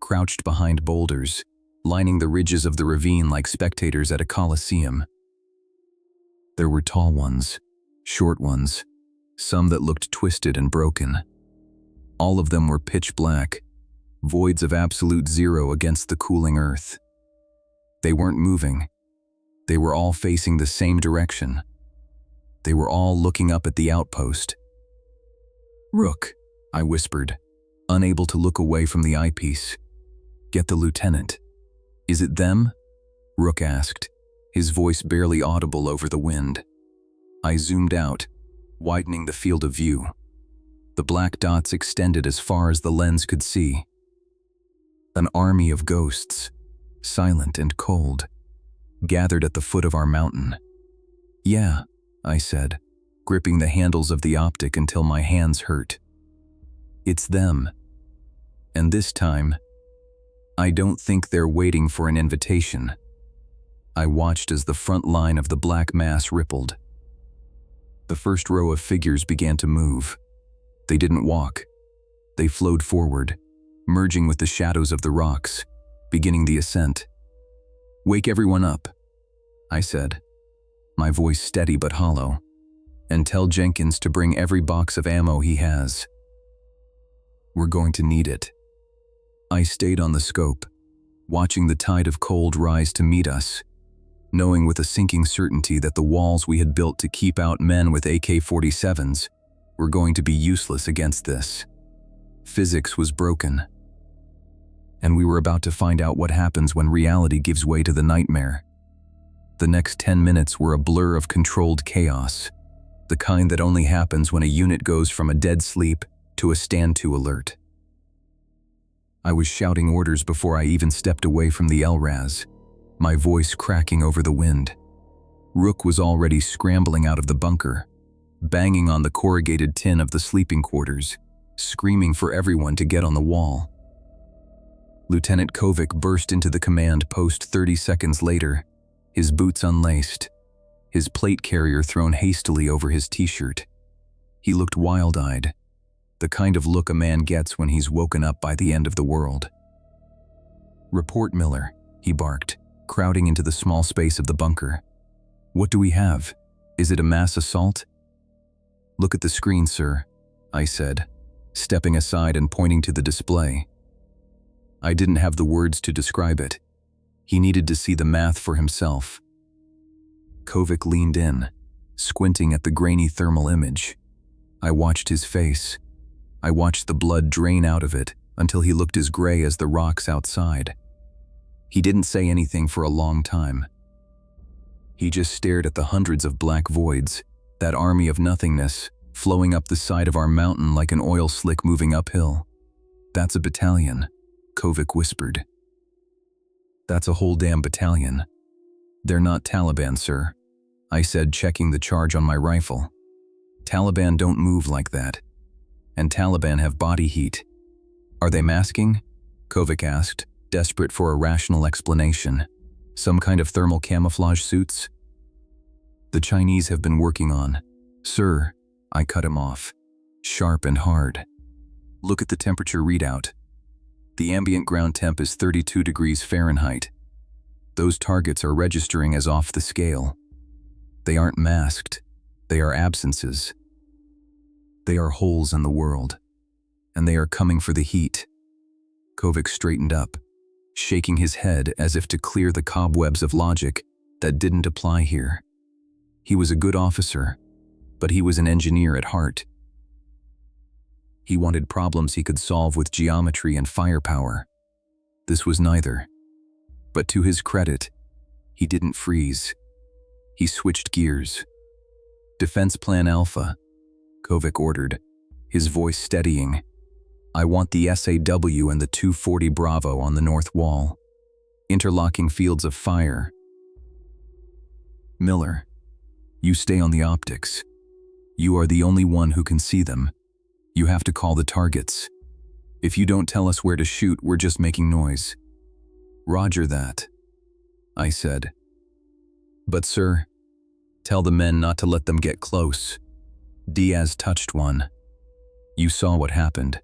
crouched behind boulders, lining the ridges of the ravine like spectators at a coliseum. There were tall ones, short ones, some that looked twisted and broken. All of them were pitch black, voids of absolute zero against the cooling earth. They weren't moving. They were all facing the same direction. They were all looking up at the outpost. "Rook," I whispered, unable to look away from the eyepiece. "Get the lieutenant." "Is it them?" Rook asked, his voice barely audible over the wind. I zoomed out, widening the field of view. The black dots extended as far as the lens could see. An army of ghosts, silent and cold, gathered at the foot of our mountain. "Yeah," I said, gripping the handles of the optic until my hands hurt. "It's them. And this time, I don't think they're waiting for an invitation." I watched as the front line of the black mass rippled. The first row of figures began to move. They didn't walk. They flowed forward, merging with the shadows of the rocks, beginning the ascent. "Wake everyone up," I said, my voice steady but hollow, "and tell Jenkins to bring every box of ammo he has. We're going to need it." I stayed on the scope, watching the tide of cold rise to meet us, knowing with a sinking certainty that the walls we had built to keep out men with AK-47s were going to be useless against this. Physics was broken, and we were about to find out what happens when reality gives way to the nightmare. The next 10 minutes were a blur of controlled chaos, the kind that only happens when a unit goes from a dead sleep to a stand-to alert. I was shouting orders before I even stepped away from the LRAS, my voice cracking over the wind. Rook was already scrambling out of the bunker, banging on the corrugated tin of the sleeping quarters, screaming for everyone to get on the wall. Lieutenant Kovic burst into the command post 30 seconds later, his boots unlaced, his plate carrier thrown hastily over his t-shirt. He looked wild-eyed, the kind of look a man gets when he's woken up by the end of the world. "Report, Miller," he barked, crowding into the small space of the bunker. "What do we have? Is it a mass assault?" "Look at the screen, sir," I said, stepping aside and pointing to the display. I didn't have the words to describe it. He needed to see the math for himself. Kovic leaned in, squinting at the grainy thermal image. I watched his face. I watched the blood drain out of it until he looked as gray as the rocks outside. He didn't say anything for a long time. He just stared at the hundreds of black voids, that army of nothingness, flowing up the side of our mountain like an oil slick moving uphill. "That's a battalion," Kovic whispered. "That's a whole damn battalion." "They're not Taliban, sir," I said, checking the charge on my rifle. "Taliban don't move like that. And Taliban have body heat." "Are they masking?" Kovic asked, desperate for a rational explanation. "Some kind of thermal camouflage suits?" "The Chinese have been working on." "Sir," I cut him off, sharp and hard. "Look at the temperature readout. The ambient ground temp is 32 degrees Fahrenheit. Those targets are registering as off the scale. They aren't masked. They are absences. They are holes in the world. And they are coming for the heat." Kovic straightened up, shaking his head as if to clear the cobwebs of logic that didn't apply here. He was a good officer, but he was an engineer at heart. He wanted problems he could solve with geometry and firepower. This was neither. But to his credit, he didn't freeze. He switched gears. "Defense Plan Alpha," Kovic ordered, his voice steadying. "I want the SAW and the 240 Bravo on the north wall. Interlocking fields of fire. Miller, you stay on the optics. You are the only one who can see them. You have to call the targets. If you don't tell us where to shoot, we're just making noise." "Roger that," I said. "But sir, tell the men not to let them get close." Diaz touched one. "You saw what happened.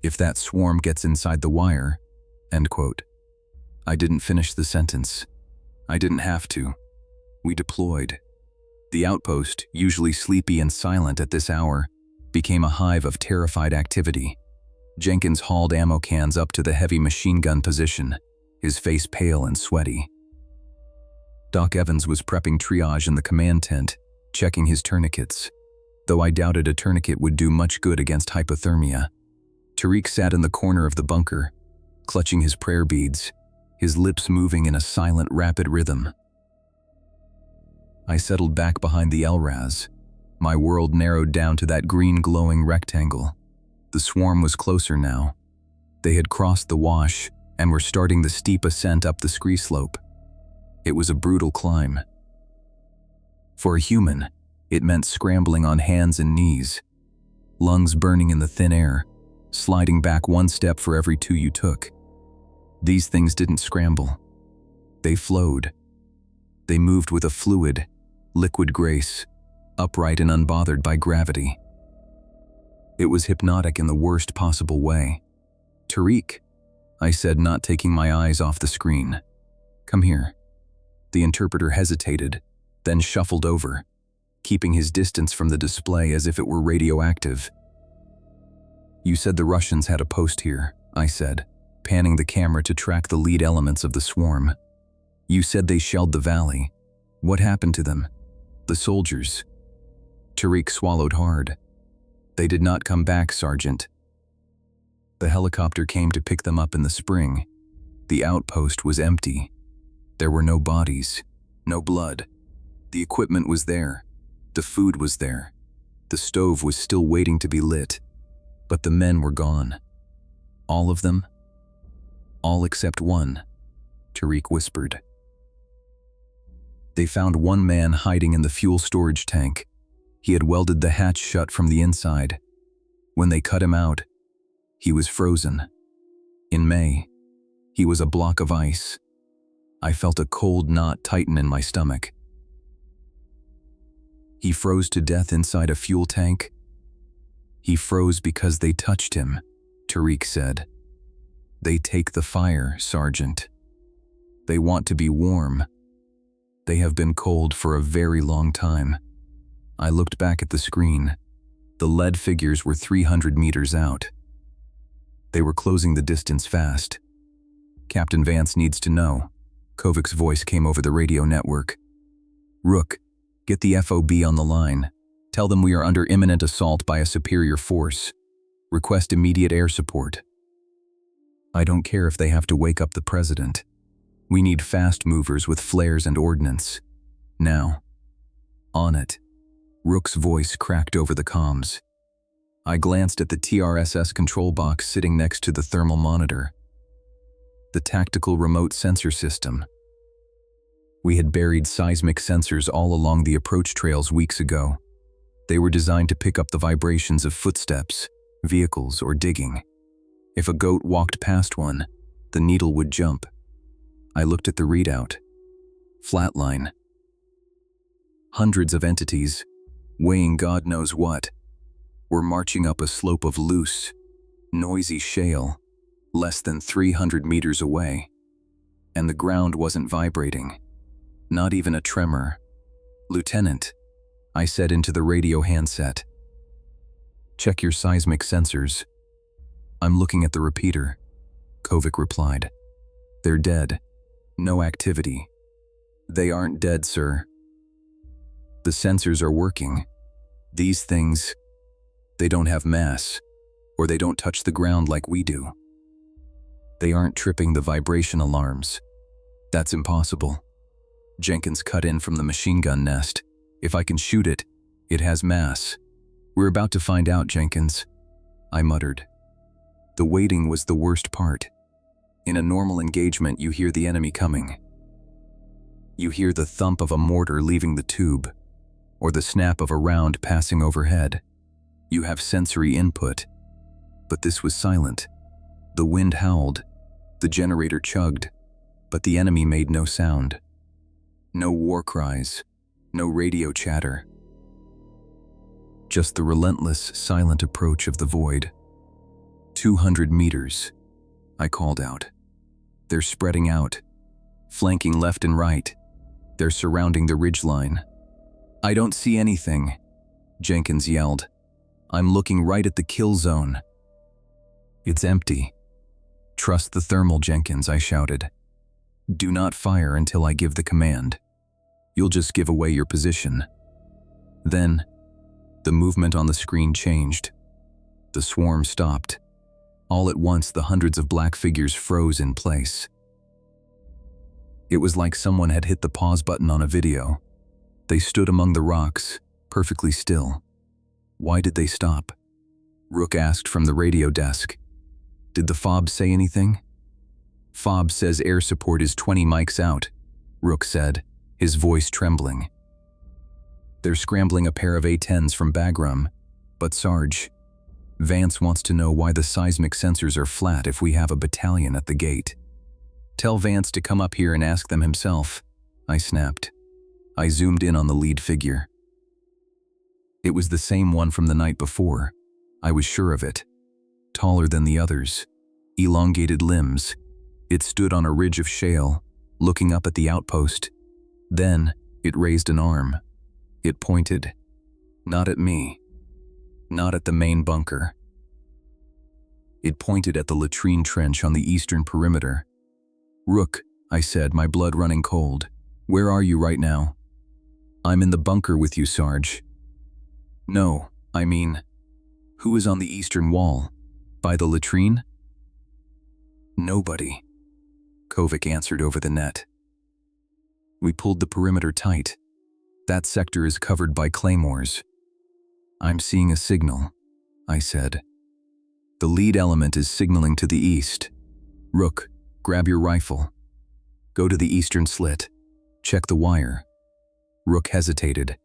If that swarm gets inside the wire," end quote. I didn't finish the sentence. I didn't have to. We deployed. The outpost, usually sleepy and silent at this hour, became a hive of terrified activity. Jenkins hauled ammo cans up to the heavy machine gun position, his face pale and sweaty. Doc Evans was prepping triage in the command tent, checking his tourniquets, though I doubted a tourniquet would do much good against hypothermia. Tariq sat in the corner of the bunker, clutching his prayer beads, his lips moving in a silent, rapid rhythm. I settled back behind the LRAS. My world narrowed down to that green glowing rectangle. The swarm was closer now. They had crossed the wash and were starting the steep ascent up the scree slope. It was a brutal climb. For a human, it meant scrambling on hands and knees, lungs burning in the thin air, sliding back one step for every two you took. These things didn't scramble. They flowed. They moved with a fluid, liquid grace, upright and unbothered by gravity. It was hypnotic in the worst possible way. "Tariq," I said, not taking my eyes off the screen. "Come here." The interpreter hesitated, then shuffled over, keeping his distance from the display as if it were radioactive. "You said the Russians had a post here," I said, panning the camera to track the lead elements of the swarm. "You said they shelled the valley. What happened to them? The soldiers?" Tariq swallowed hard. "They did not come back, Sergeant. The helicopter came to pick them up in the spring. The outpost was empty. There were no bodies, no blood. The equipment was there. The food was there. The stove was still waiting to be lit. But the men were gone. All of them? All except one," Tariq whispered. "They found one man hiding in the fuel storage tank. He had welded the hatch shut from the inside. When they cut him out, he was frozen. In May, he was a block of ice. I felt a cold knot tighten in my stomach." "He froze to death inside a fuel tank?" "He froze because they touched him," Tariq said. "They take the fire, Sergeant. They want to be warm. They have been cold for a very long time." I looked back at the screen. The lead figures were 300 meters out. They were closing the distance fast. "Captain Vance needs to know." Kovic's voice came over the radio network. "Rook, get the FOB on the line. Tell them we are under imminent assault by a superior force. Request immediate air support." "I don't care if they have to wake up the president." We need fast movers with flares and ordnance. Now. On it. Rook's voice cracked over the comms. I glanced at the TRSS control box sitting next to the thermal monitor. The tactical remote sensor system. We had buried seismic sensors all along the approach trails weeks ago. They were designed to pick up the vibrations of footsteps, vehicles, or digging. If a goat walked past one, the needle would jump. I looked at the readout. Flatline. Hundreds of entities, weighing God knows what, were marching up a slope of loose, noisy shale, less than 300 meters away. And the ground wasn't vibrating. Not even a tremor. "Lieutenant," I said into the radio handset. "Check your seismic sensors." "I'm looking at the repeater," Kovic replied. "They're dead. No activity." "They aren't dead, sir. The sensors are working. These things, they don't have mass, or they don't touch the ground like we do. They aren't tripping the vibration alarms. That's impossible." Jenkins cut in from the machine gun nest. "If I can shoot it, it has mass." "We're about to find out, Jenkins," I muttered. The waiting was the worst part. In a normal engagement, you hear the enemy coming. You hear the thump of a mortar leaving the tube, or the snap of a round passing overhead. You have sensory input. But this was silent. The wind howled, the generator chugged, but the enemy made no sound. No war cries, no radio chatter. Just the relentless, silent approach of the void. 200 meters, I called out. They're spreading out, flanking left and right. They're surrounding the ridgeline. "I don't see anything," Jenkins yelled. "I'm looking right at the kill zone." "It's empty." "Trust the thermal, Jenkins," I shouted. "Do not fire until I give the command. You'll just give away your position." Then, the movement on the screen changed. The swarm stopped. All at once, the hundreds of black figures froze in place. It was like someone had hit the pause button on a video. They stood among the rocks, perfectly still. Why did they stop? Rook asked from the radio desk. "Did the FOB say anything?" "FOB says air support is 20 mics out," Rook said, his voice trembling. "They're scrambling a pair of A-10s from Bagram, but Sarge, Vance wants to know why the seismic sensors are flat if we have a battalion at the gate." "Tell Vance to come up here and ask them himself," I snapped. I zoomed in on the lead figure. It was the same one from the night before. I was sure of it. Taller than the others, elongated limbs. It stood on a ridge of shale, looking up at the outpost. Then, it raised an arm. It pointed. Not at me. Not at the main bunker. It pointed at the latrine trench on the eastern perimeter. "Rook," I said, my blood running cold. "Where are you right now?" "I'm in the bunker with you, Sarge." "No, I mean, who is on the eastern wall? By the latrine?" "Nobody," Kovic answered over the net. We pulled the perimeter tight. That sector is covered by claymores. "I'm seeing a signal," I said. "The lead element is signaling to the east. Rook, grab your rifle. Go to the eastern slit. Check the wire." Rook hesitated.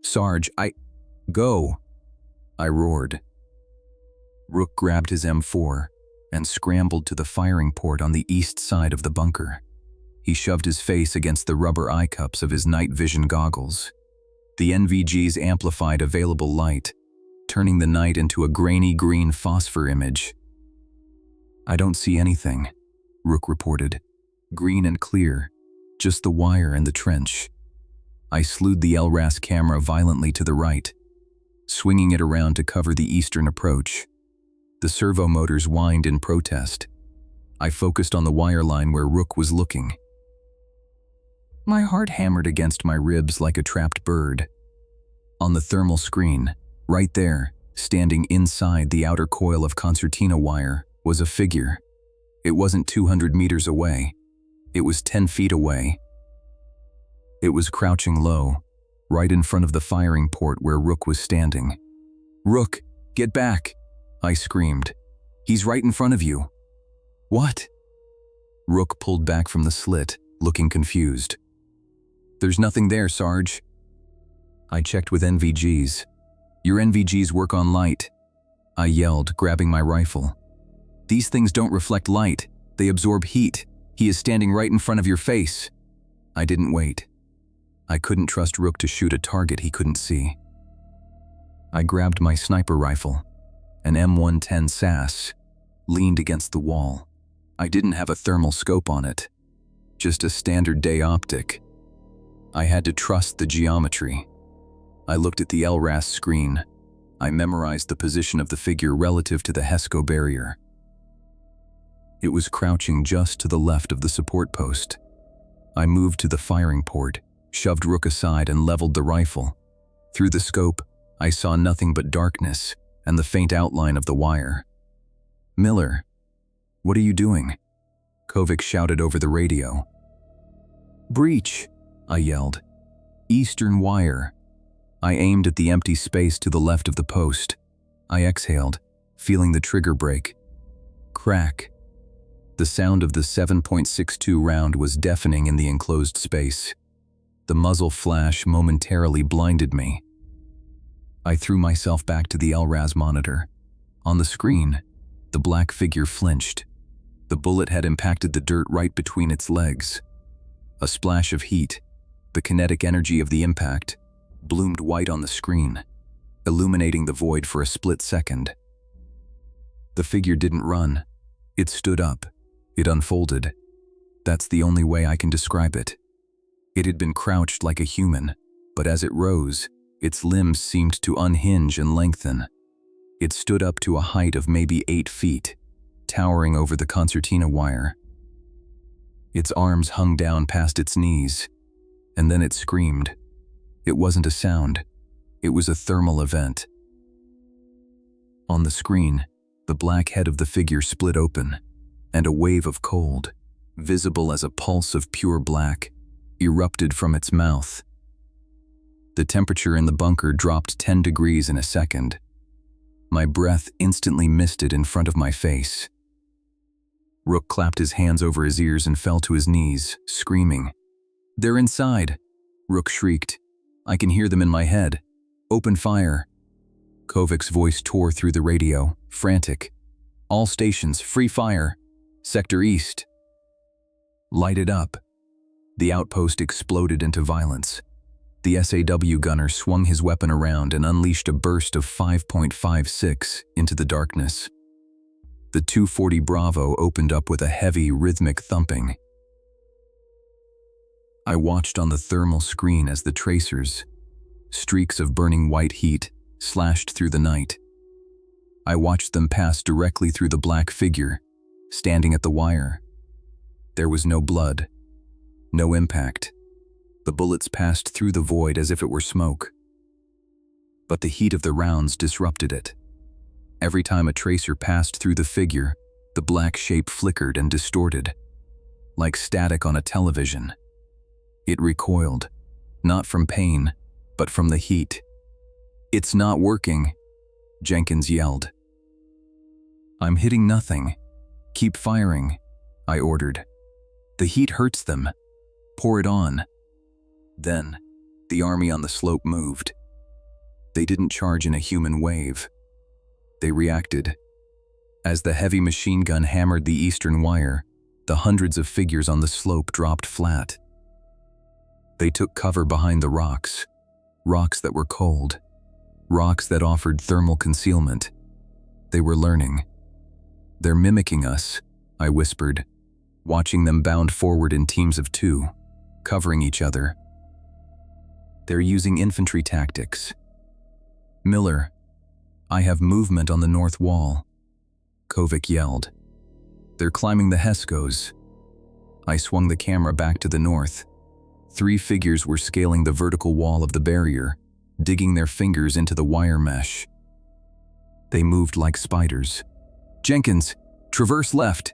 "Sarge, Go!" I roared. Rook grabbed his M4 and scrambled to the firing port on the east side of the bunker. He shoved his face against the rubber eye cups of his night vision goggles. The NVGs amplified available light, turning the night into a grainy green phosphor image. "I don't see anything," Rook reported. "Green and clear, just the wire and the trench." I slewed the LRAS camera violently to the right, swinging it around to cover the eastern approach. The servo motors whined in protest. I focused on the wire line where Rook was looking. My heart hammered against my ribs like a trapped bird. On the thermal screen, right there, standing inside the outer coil of concertina wire, was a figure. It wasn't 200 meters away. It was 10 feet away. It was crouching low, right in front of the firing port where Rook was standing. "Rook, get back!" I screamed. "He's right in front of you." "What?" Rook pulled back from the slit, looking confused. "There's nothing there, Sarge." I checked with NVGs. "Your NVGs work on light," I yelled, grabbing my rifle. "These things don't reflect light, they absorb heat. He is standing right in front of your face." I didn't wait. I couldn't trust Rook to shoot a target he couldn't see. I grabbed my sniper rifle, an M110 SAS, leaned against the wall. I didn't have a thermal scope on it, just a standard day optic. I had to trust the geometry. I looked at the LRAS screen. I memorized the position of the figure relative to the HESCO barrier. It was crouching just to the left of the support post. I moved to the firing port, shoved Rook aside and leveled the rifle. Through the scope, I saw nothing but darkness and the faint outline of the wire. "Miller, what are you doing?" Kovic shouted over the radio. "Breach," I yelled. "Eastern wire." I aimed at the empty space to the left of the post. I exhaled, feeling the trigger break. Crack. The sound of the 7.62 round was deafening in the enclosed space. The muzzle flash momentarily blinded me. I threw myself back to the LRAS monitor. On the screen, the black figure flinched. The bullet had impacted the dirt right between its legs. A splash of heat, the kinetic energy of the impact, bloomed white on the screen, illuminating the void for a split second. The figure didn't run. It stood up. It unfolded. That's the only way I can describe it. It had been crouched like a human, but as it rose, its limbs seemed to unhinge and lengthen. It stood up to a height of maybe 8 feet, towering over the concertina wire. Its arms hung down past its knees, and then it screamed. It wasn't a sound. It was a thermal event. On the screen, the black head of the figure split open, and a wave of cold, visible as a pulse of pure black, erupted from its mouth. The temperature in the bunker dropped 10 degrees in a second. My breath instantly misted in front of my face. Rook clapped his hands over his ears and fell to his knees, screaming. "They're inside!" Rook shrieked. "I can hear them in my head. Open fire!" Kovic's voice tore through the radio, frantic. "All stations, free fire! Sector East!" Light it up. The outpost exploded into violence. The SAW gunner swung his weapon around and unleashed a burst of 5.56 into the darkness. The 240 Bravo opened up with a heavy, rhythmic thumping. I watched on the thermal screen as the tracers, streaks of burning white heat, slashed through the night. I watched them pass directly through the black figure, standing at the wire. There was no blood, no impact. The bullets passed through the void as if it were smoke. But the heat of the rounds disrupted it. Every time a tracer passed through the figure, the black shape flickered and distorted, like static on a television. It recoiled, not from pain, but from the heat. "It's not working," Jenkins yelled. "I'm hitting nothing. Keep firing," I ordered. "The heat hurts them. Pour it on." Then, the army on the slope moved. They didn't charge in a human wave. They reacted. As the heavy machine gun hammered the eastern wire, the hundreds of figures on the slope dropped flat. They took cover behind the rocks that were cold, rocks that offered thermal concealment. They were learning. "They're mimicking us," I whispered, watching them bound forward in teams of 2, covering each other. "They're using infantry tactics." "Miller, I have movement on the north wall," Kovic yelled. "They're climbing the HESCOs." I swung the camera back to the north. 3 figures were scaling the vertical wall of the barrier, digging their fingers into the wire mesh. They moved like spiders. "Jenkins, traverse left,"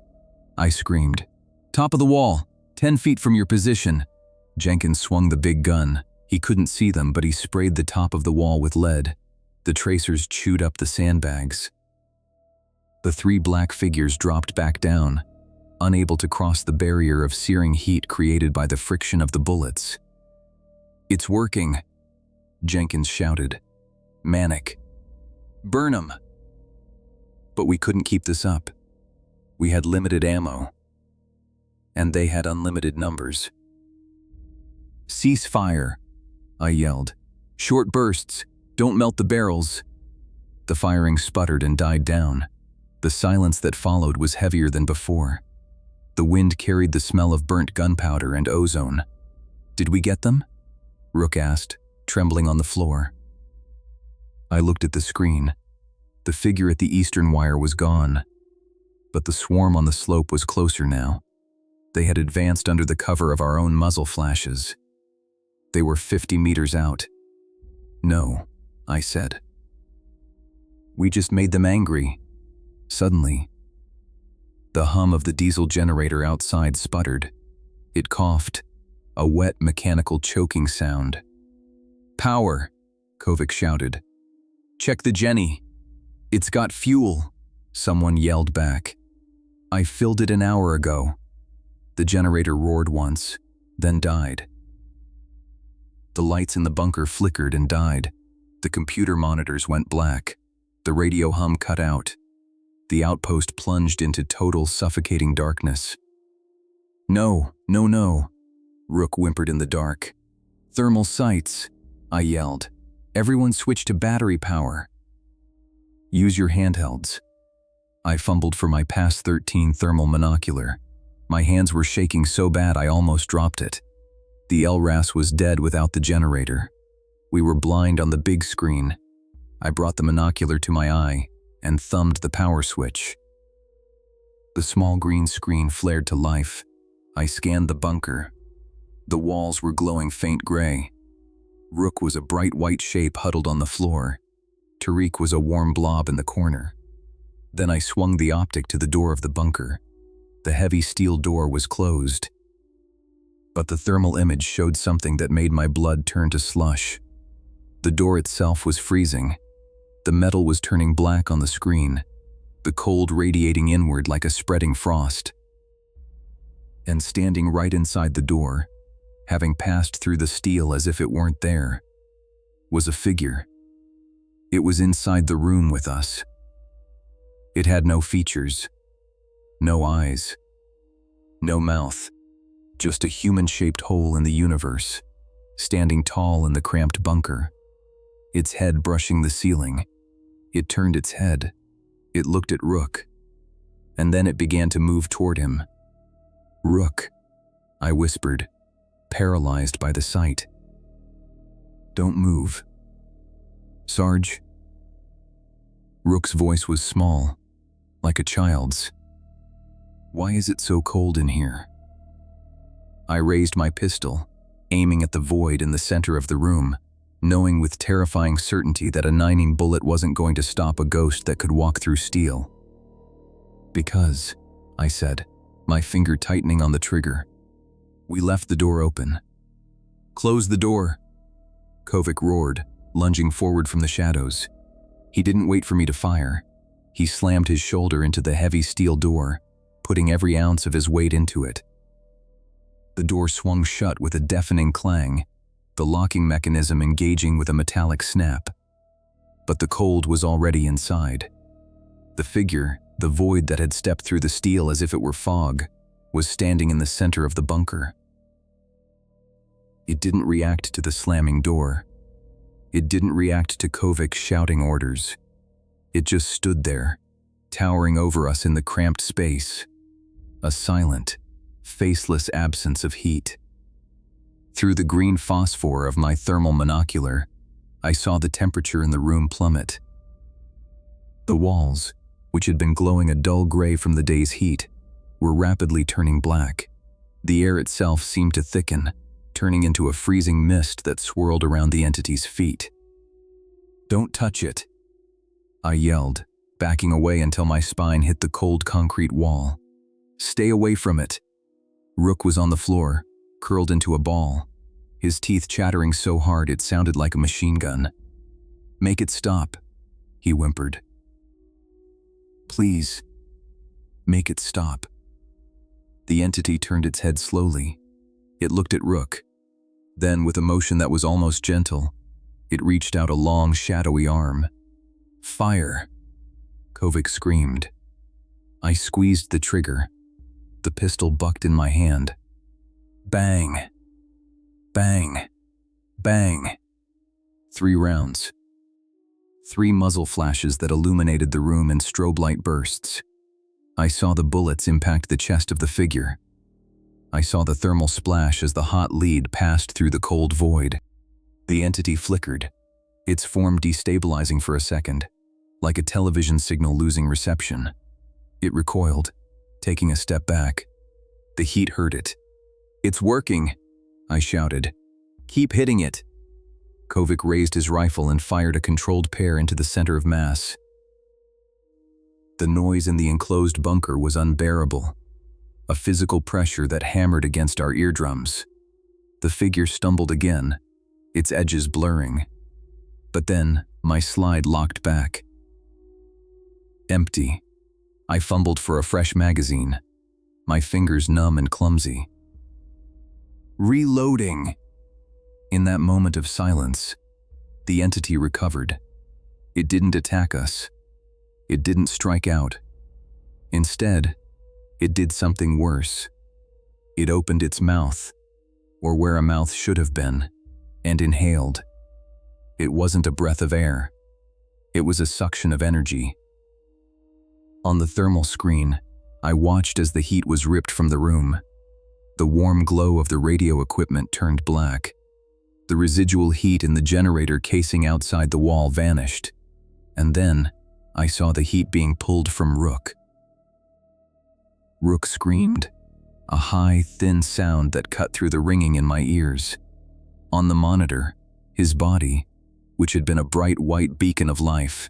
I screamed. "Top of the wall, 10 feet from your position." Jenkins swung the big gun. He couldn't see them, but he sprayed the top of the wall with lead. The tracers chewed up the sandbags. The 3 black figures dropped back down, unable to cross the barrier of searing heat created by the friction of the bullets. "It's working," Jenkins shouted. "Manic. Burn 'em." But we couldn't keep this up. We had limited ammo, and they had unlimited numbers. "Cease fire," I yelled. "Short bursts. Don't melt the barrels." The firing sputtered and died down. The silence that followed was heavier than before. The wind carried the smell of burnt gunpowder and ozone. "Did we get them?" Rook asked, trembling on the floor. I looked at the screen. The figure at the eastern wire was gone, but the swarm on the slope was closer now. They had advanced under the cover of our own muzzle flashes. They were 50 meters out. "No," I said. "We just made them angry." Suddenly, the hum of the diesel generator outside sputtered. It coughed, a wet mechanical choking sound. "Power," Kovic shouted. "Check the Jenny. It's got fuel," someone yelled back. "I filled it an hour ago." The generator roared once, then died. The lights in the bunker flickered and died. The computer monitors went black. The radio hum cut out. The outpost plunged into total suffocating darkness. "No, no, no," Rook whimpered in the dark. "Thermal sights," I yelled. "Everyone switch to battery power." "Use your handhelds." I fumbled for my PAS 13 thermal monocular. My hands were shaking so bad I almost dropped it. The LRAS was dead without the generator. We were blind on the big screen. I brought the monocular to my eye and thumbed the power switch. The small green screen flared to life. I scanned the bunker. The walls were glowing faint gray. Rook was a bright white shape huddled on the floor. Tariq was a warm blob in the corner. Then I swung the optic to the door of the bunker. The heavy steel door was closed. But the thermal image showed something that made my blood turn to slush. The door itself was freezing. The metal was turning black on the screen, the cold radiating inward like a spreading frost. And standing right inside the door, having passed through the steel as if it weren't there, was a figure. It was inside the room with us. It had no features, no eyes, no mouth, just a human-shaped hole in the universe, standing tall in the cramped bunker, its head brushing the ceiling. It turned its head. It looked at Rook, and then it began to move toward him. "Rook," I whispered, paralyzed by the sight. "Don't move." "Sarge?" Rook's voice was small, like a child's. "Why is it so cold in here?" I raised my pistol, aiming at the void in the center of the room, knowing with terrifying certainty that a 9mm bullet wasn't going to stop a ghost that could walk through steel. "Because," I said, my finger tightening on the trigger, "we left the door open." "Close the door," Kovic roared, lunging forward from the shadows. He didn't wait for me to fire. He slammed his shoulder into the heavy steel door, putting every ounce of his weight into it. The door swung shut with a deafening clang, the locking mechanism engaging with a metallic snap. But the cold was already inside. The figure, the void that had stepped through the steel as if it were fog, was standing in the center of the bunker. It didn't react to the slamming door. It didn't react to Kovic shouting orders. It just stood there, towering over us in the cramped space. A silent, faceless absence of heat. Through the green phosphor of my thermal monocular, I saw the temperature in the room plummet. The walls, which had been glowing a dull gray from the day's heat, were rapidly turning black. The air itself seemed to thicken, turning into a freezing mist that swirled around the entity's feet. "Don't touch it," I yelled, backing away until my spine hit the cold concrete wall. "Stay away from it." Rook was on the floor, curled into a ball, his teeth chattering so hard it sounded like a machine gun. "Make it stop," he whimpered. "Please, make it stop." The entity turned its head slowly. It looked at Rook. Then, with a motion that was almost gentle, it reached out a long, shadowy arm. "Fire!" Kovic screamed. I squeezed the trigger. The pistol bucked in my hand. Bang! Bang! Bang! 3 rounds. 3 muzzle flashes that illuminated the room in strobe light bursts. I saw the bullets impact the chest of the figure. I saw the thermal splash as the hot lead passed through the cold void. The entity flickered, its form destabilizing for a second, like a television signal losing reception. It recoiled, taking a step back. The heat hurt it. "It's working," I shouted. "Keep hitting it." Kovic raised his rifle and fired a controlled pair into the center of mass. The noise in the enclosed bunker was unbearable, a physical pressure that hammered against our eardrums. The figure stumbled again, its edges blurring. But then, my slide locked back. Empty. I fumbled for a fresh magazine, my fingers numb and clumsy. Reloading! In that moment of silence, the entity recovered. It didn't attack us. It didn't strike out. Instead, it did something worse. It opened its mouth, or where a mouth should have been, and inhaled. It wasn't a breath of air. It was a suction of energy. On the thermal screen, I watched as the heat was ripped from the room. The warm glow of the radio equipment turned black. The residual heat in the generator casing outside the wall vanished. And then, I saw the heat being pulled from Rook. Rook screamed, a high, thin sound that cut through the ringing in my ears. On the monitor, his body, which had been a bright white beacon of life,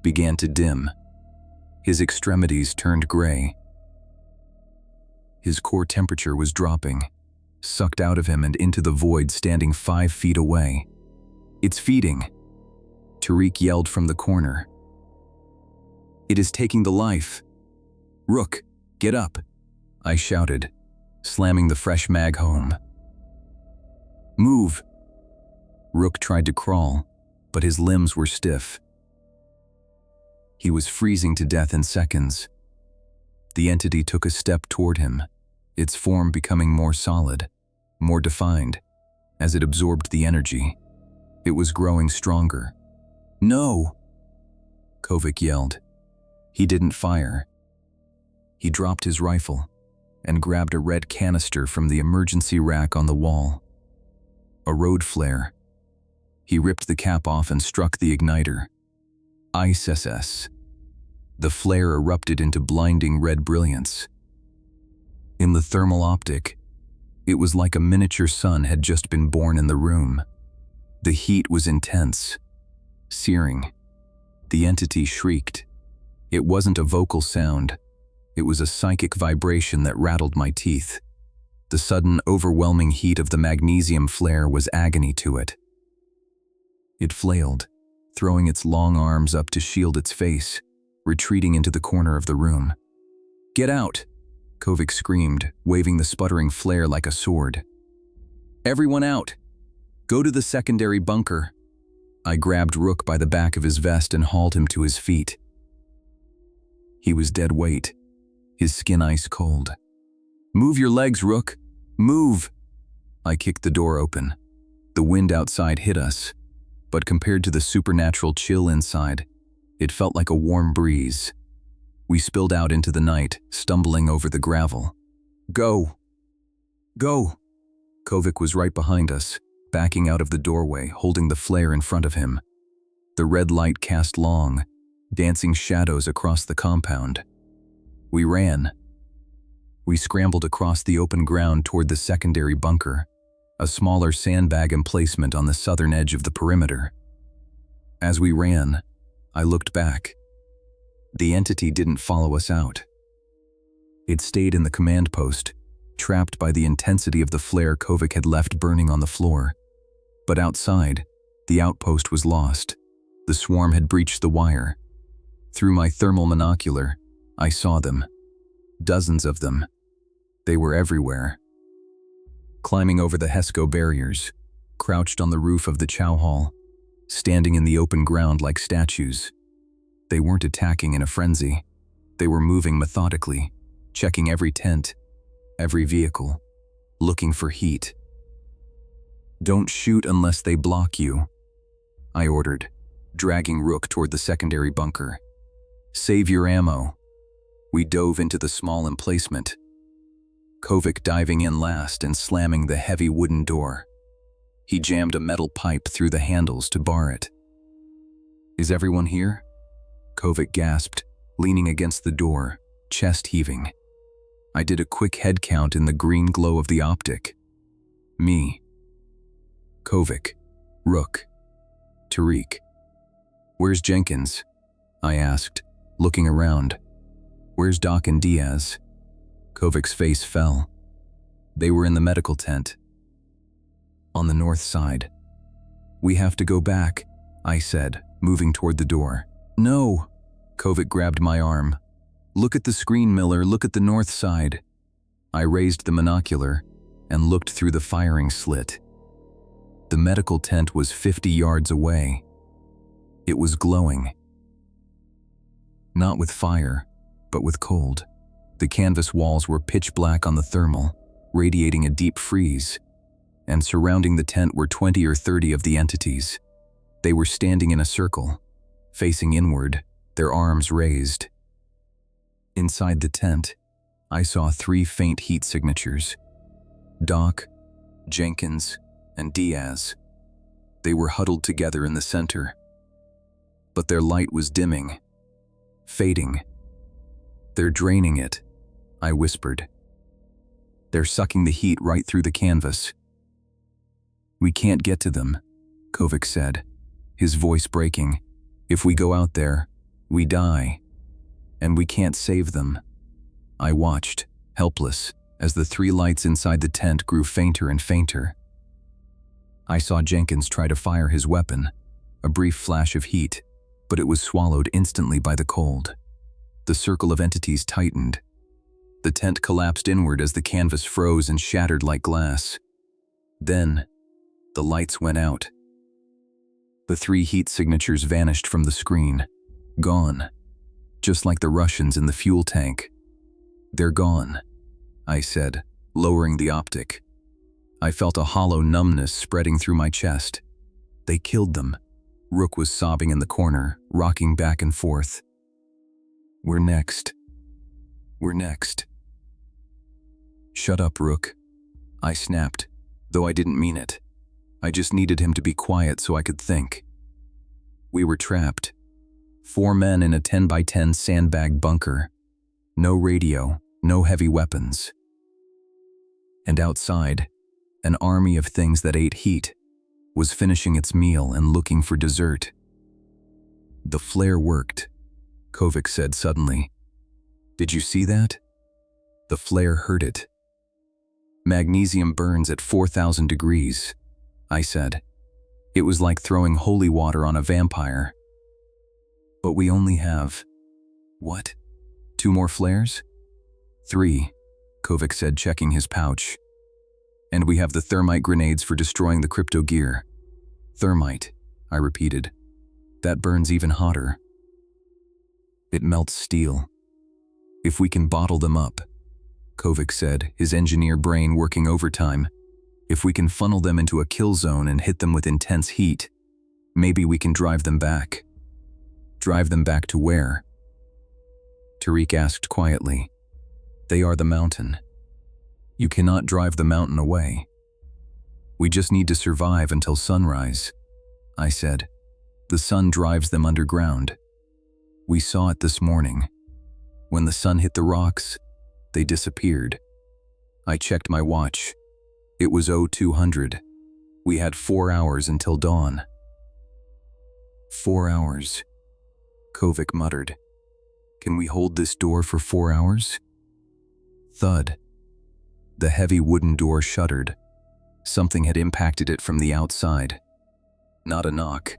began to dim. His extremities turned gray. His core temperature was dropping, sucked out of him and into the void standing 5 feet away. "It's feeding," Tariq yelled from the corner. "It is taking the life." "Rook, get up," I shouted, slamming the fresh mag home. "Move." Rook tried to crawl, but his limbs were stiff. He was freezing to death in seconds. The entity took a step toward him, its form becoming more solid, more defined, as it absorbed the energy. It was growing stronger. "No!" Kovic yelled. He didn't fire. He dropped his rifle and grabbed a red canister from the emergency rack on the wall. A road flare. He ripped the cap off and struck the igniter. Ice SS. The flare erupted into blinding red brilliance. In the thermal optic, it was like a miniature sun had just been born in the room. The heat was intense, searing. The entity shrieked. It wasn't a vocal sound. It was a psychic vibration that rattled my teeth. The sudden, overwhelming heat of the magnesium flare was agony to it. It flailed, throwing its long arms up to shield its face, retreating into the corner of the room. "Get out!" Kovic screamed, waving the sputtering flare like a sword. "Everyone out! Go to the secondary bunker!" I grabbed Rook by the back of his vest and hauled him to his feet. He was dead weight, his skin ice cold. "Move your legs, Rook! Move!" I kicked the door open. The wind outside hit us, but compared to the supernatural chill inside, it felt like a warm breeze. We spilled out into the night, stumbling over the gravel. "Go! Go!" Kovic was right behind us, backing out of the doorway, holding the flare in front of him. The red light cast long, dancing shadows across the compound. We ran. We scrambled across the open ground toward the secondary bunker, a smaller sandbag emplacement on the southern edge of the perimeter. As we ran, I looked back. The entity didn't follow us out. It stayed in the command post, trapped by the intensity of the flare Kovic had left burning on the floor. But outside, the outpost was lost. The swarm had breached the wire. Through my thermal monocular, I saw them. Dozens of them. They were everywhere. Climbing over the HESCO barriers, crouched on the roof of the chow hall, standing in the open ground like statues. They weren't attacking in a frenzy. They were moving methodically, checking every tent, every vehicle, looking for heat. "Don't shoot unless they block you," I ordered, dragging Rook toward the secondary bunker. "Save your ammo." We dove into the small emplacement, Kovic diving in last and slamming the heavy wooden door. He jammed a metal pipe through the handles to bar it. "Is everyone here?" Kovic gasped, leaning against the door, chest heaving. I did a quick head count in the green glow of the optic. Me. Kovic. Rook. Tariq. "Where's Jenkins?" I asked, looking around. "Where's Doc and Diaz?" Kovic's face fell. They were in the medical tent. On the north side. "We have to go back," I said, moving toward the door. "No!" Kovic grabbed my arm. "Look at the screen, Miller, look at the north side." I raised the monocular and looked through the firing slit. The medical tent was 50 yards away. It was glowing. Not with fire, but with cold. The canvas walls were pitch black on the thermal, radiating a deep freeze, and surrounding the tent were 20 or 30 of the entities. They were standing in a circle, facing inward, their arms raised. Inside the tent, I saw 3 faint heat signatures. Doc, Jenkins, and Diaz. They were huddled together in the center. But their light was dimming, fading. "They're draining it," I whispered. "They're sucking the heat right through the canvas." "We can't get to them," Kovic said, his voice breaking. "If we go out there, we die. And we can't save them." I watched, helpless, as the 3 lights inside the tent grew fainter and fainter. I saw Jenkins try to fire his weapon, a brief flash of heat, but it was swallowed instantly by the cold. The circle of entities tightened. The tent collapsed inward as the canvas froze and shattered like glass. Then, the lights went out. The 3 heat signatures vanished from the screen, gone, just like the Russians in the fuel tank. "They're gone," I said, lowering the optic. I felt a hollow numbness spreading through my chest. "They killed them." Rook was sobbing in the corner, rocking back and forth. "We're next. We're next." "Shut up, Rook," I snapped, though I didn't mean it. I just needed him to be quiet so I could think. We were trapped. 4 men in a 10 by 10 sandbag bunker. No radio, no heavy weapons. And outside, an army of things that ate heat was finishing its meal and looking for dessert. "The flare worked," Kovic said suddenly. "Did you see that? The flare hurt it." "Magnesium burns at 4,000 degrees, I said. "It was like throwing holy water on a vampire." "But we only have, what, 2 more flares?" "3, Kovic said, checking his pouch. "And we have the thermite grenades for destroying the crypto gear." "Thermite," I repeated. "That burns even hotter." "It melts steel. If we can bottle them up," Kovic said, his engineer brain working overtime. "If we can funnel them into a kill zone and hit them with intense heat, maybe we can drive them back." "Drive them back to where?" Tariq asked quietly. "They are the mountain. You cannot drive the mountain away. We just need to survive until sunrise," I said. "The sun drives them underground. We saw it this morning. When the sun hit the rocks, they disappeared." I checked my watch. It was 0200. We had 4 hours until dawn. 4 hours, Kovic muttered. "Can we hold this door for 4 hours?" Thud. The heavy wooden door shuddered. Something had impacted it from the outside. Not a knock.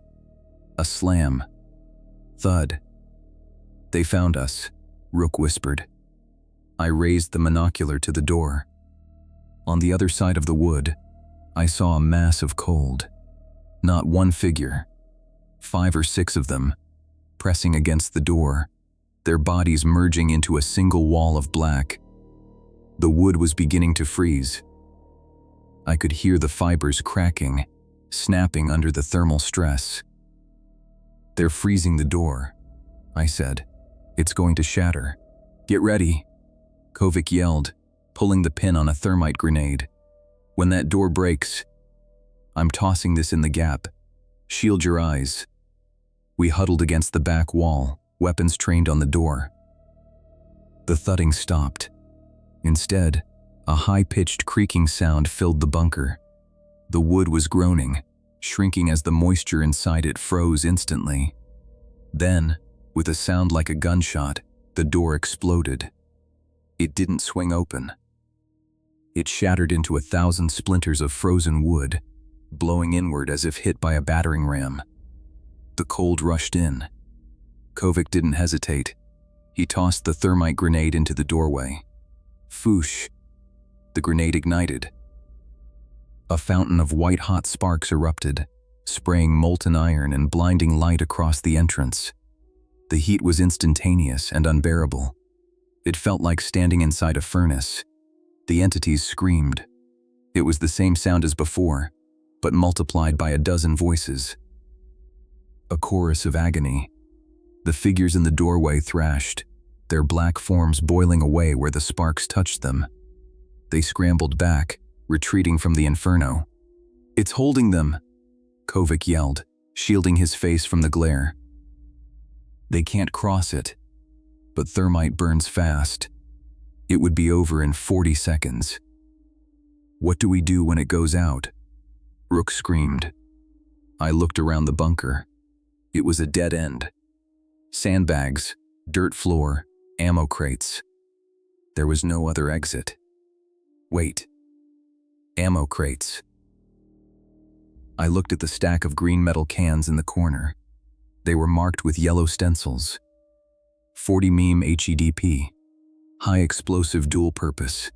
A slam. Thud. "They found us," Rook whispered. I raised the monocular to the door. On the other side of the wood, I saw a mass of cold. Not one figure. 5 or 6 of them, pressing against the door, their bodies merging into a single wall of black. The wood was beginning to freeze. I could hear the fibers cracking, snapping under the thermal stress. "They're freezing the door," I said. "It's going to shatter. Get ready," Kovic yelled, pulling the pin on a thermite grenade. "When that door breaks, I'm tossing this in the gap. Shield your eyes." We huddled against the back wall, weapons trained on the door. The thudding stopped. Instead, a high-pitched creaking sound filled the bunker. The wood was groaning, shrinking as the moisture inside it froze instantly. Then, with a sound like a gunshot, the door exploded. It didn't swing open. It shattered into 1,000 splinters of frozen wood, blowing inward as if hit by a battering ram. The cold rushed in. Kovic didn't hesitate. He tossed the thermite grenade into the doorway. Foosh! The grenade ignited. A fountain of white-hot sparks erupted, spraying molten iron and blinding light across the entrance. The heat was instantaneous and unbearable. It felt like standing inside a furnace. The entities screamed. It was the same sound as before, but multiplied by a dozen voices. A chorus of agony. The figures in the doorway thrashed, their black forms boiling away where the sparks touched them. They scrambled back, retreating from the inferno. "It's holding them," Kovic yelled, shielding his face from the glare. "They can't cross it, but thermite burns fast. It would be over in 40 seconds. What do we do when it goes out?" Rook screamed. I looked around the bunker. It was a dead end. Sandbags, dirt floor, ammo crates. There was no other exit. Wait. Ammo crates. I looked at the stack of green metal cans in the corner. They were marked with yellow stencils. 40 mm HEDP. High explosive dual purpose.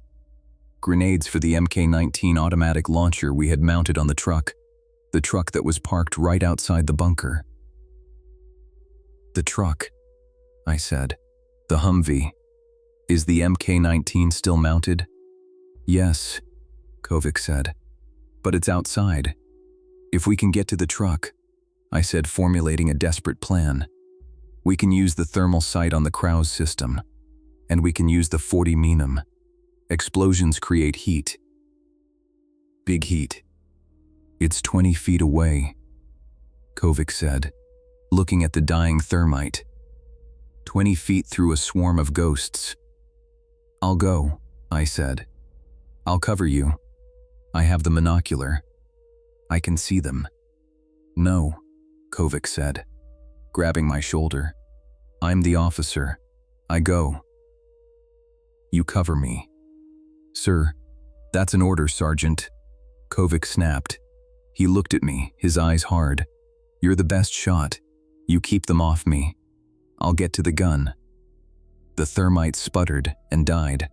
Grenades for the MK-19 automatic launcher we had mounted on the truck that was parked right outside the bunker. "The truck," I said. "The Humvee. Is the MK-19 still mounted?" "Yes," Kovic said. "But it's outside. If we can get to the truck," I said, formulating a desperate plan. "We can use the thermal sight on the Krauss system, and we can use the 40 mm. Explosions create heat. Big heat. It's 20 feet away," Kovic said, looking at the dying thermite. 20 feet through a swarm of ghosts. "I'll go," I said. "I'll cover you. I have the monocular. I can see them." "No," Kovic said, grabbing my shoulder. "I'm the officer. I go. You cover me." "Sir, that's an order, Sergeant," Kovic snapped. He looked at me, his eyes hard. "You're the best shot. You keep them off me. I'll get to the gun." The thermite sputtered and died.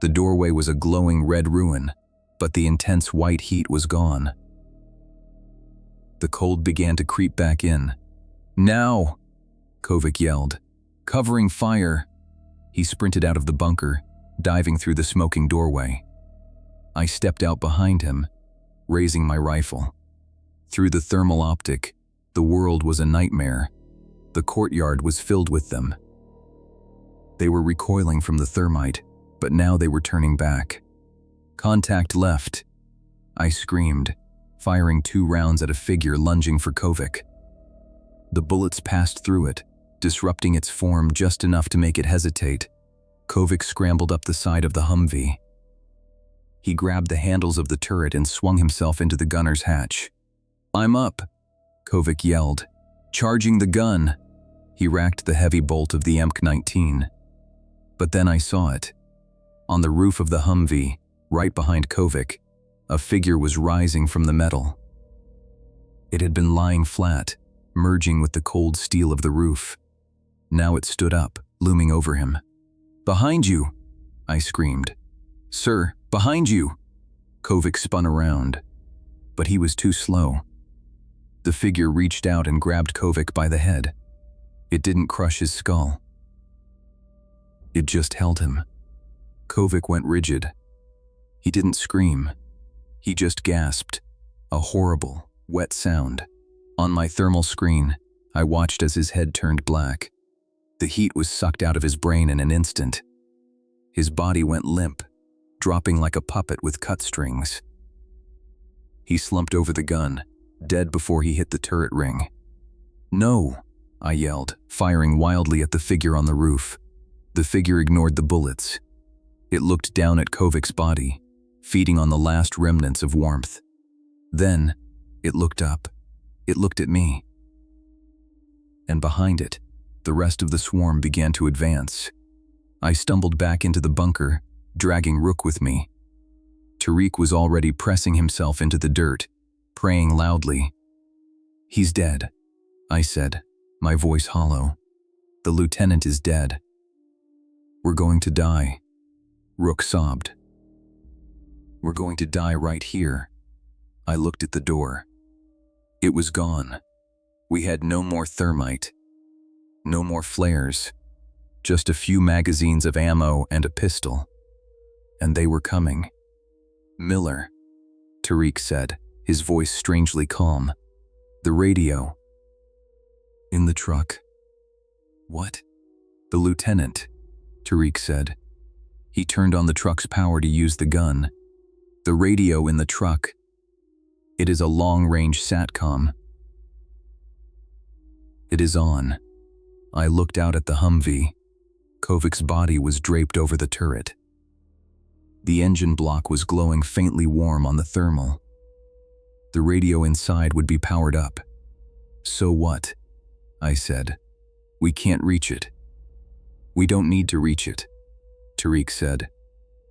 The doorway was a glowing red ruin, but the intense white heat was gone. The cold began to creep back in. "Now!" Kovic yelled. "Covering fire!" He sprinted out of the bunker, diving through the smoking doorway. I stepped out behind him, raising my rifle. Through the thermal optic, the world was a nightmare. The courtyard was filled with them. They were recoiling from the thermite, but now they were turning back. "Contact left," I screamed, firing 2 rounds at a figure lunging for Kovic. The bullets passed through it, disrupting its form just enough to make it hesitate. Kovic scrambled up the side of the Humvee. He grabbed the handles of the turret and swung himself into the gunner's hatch. "I'm up," Kovic yelled. "Charging the gun." He racked the heavy bolt of the MK-19. But then I saw it. On the roof of the Humvee, Right behind Kovic, a figure was rising from the metal. It had been lying flat, merging with the cold steel of the roof. Now it stood up, looming over him. "Behind you!" I screamed. "Sir, behind you!" Kovic spun around, but he was too slow. The figure reached out and grabbed Kovic by the head. It didn't crush his skull. It just held him. Kovic went rigid. He didn't scream. He just gasped, a horrible, wet sound. On my thermal screen, I watched as his head turned black. The heat was sucked out of his brain in an instant. His body went limp, dropping like a puppet with cut strings. He slumped over the gun, dead before he hit the turret ring. "No!" I yelled, firing wildly at the figure on the roof. The figure ignored the bullets. It looked down at Kovic's body, feeding on the last remnants of warmth. Then, it looked up. It looked at me. And behind it, the rest of the swarm began to advance. I stumbled back into the bunker, dragging Rook with me. Tariq was already pressing himself into the dirt, praying loudly. "He's dead," I said, my voice hollow. "The lieutenant is dead. We're going to die," Rook sobbed. "We're going to die right here." I looked at the door. It was gone. We had no more thermite, no more flares, just a few magazines of ammo and a pistol. And they were coming. "Miller," Tariq said, his voice strangely calm. "The radio." "In the truck." "What?" "The lieutenant," Tariq said. He turned on the truck's power to use the gun. "The radio in the truck. It is a long-range SATCOM." "It is on." I looked out at the Humvee. Kovic's body was draped over the turret. The engine block was glowing faintly warm on the thermal. The radio inside would be powered up. "So what?" I said. "We can't reach it." "We don't need to reach it," Tariq said.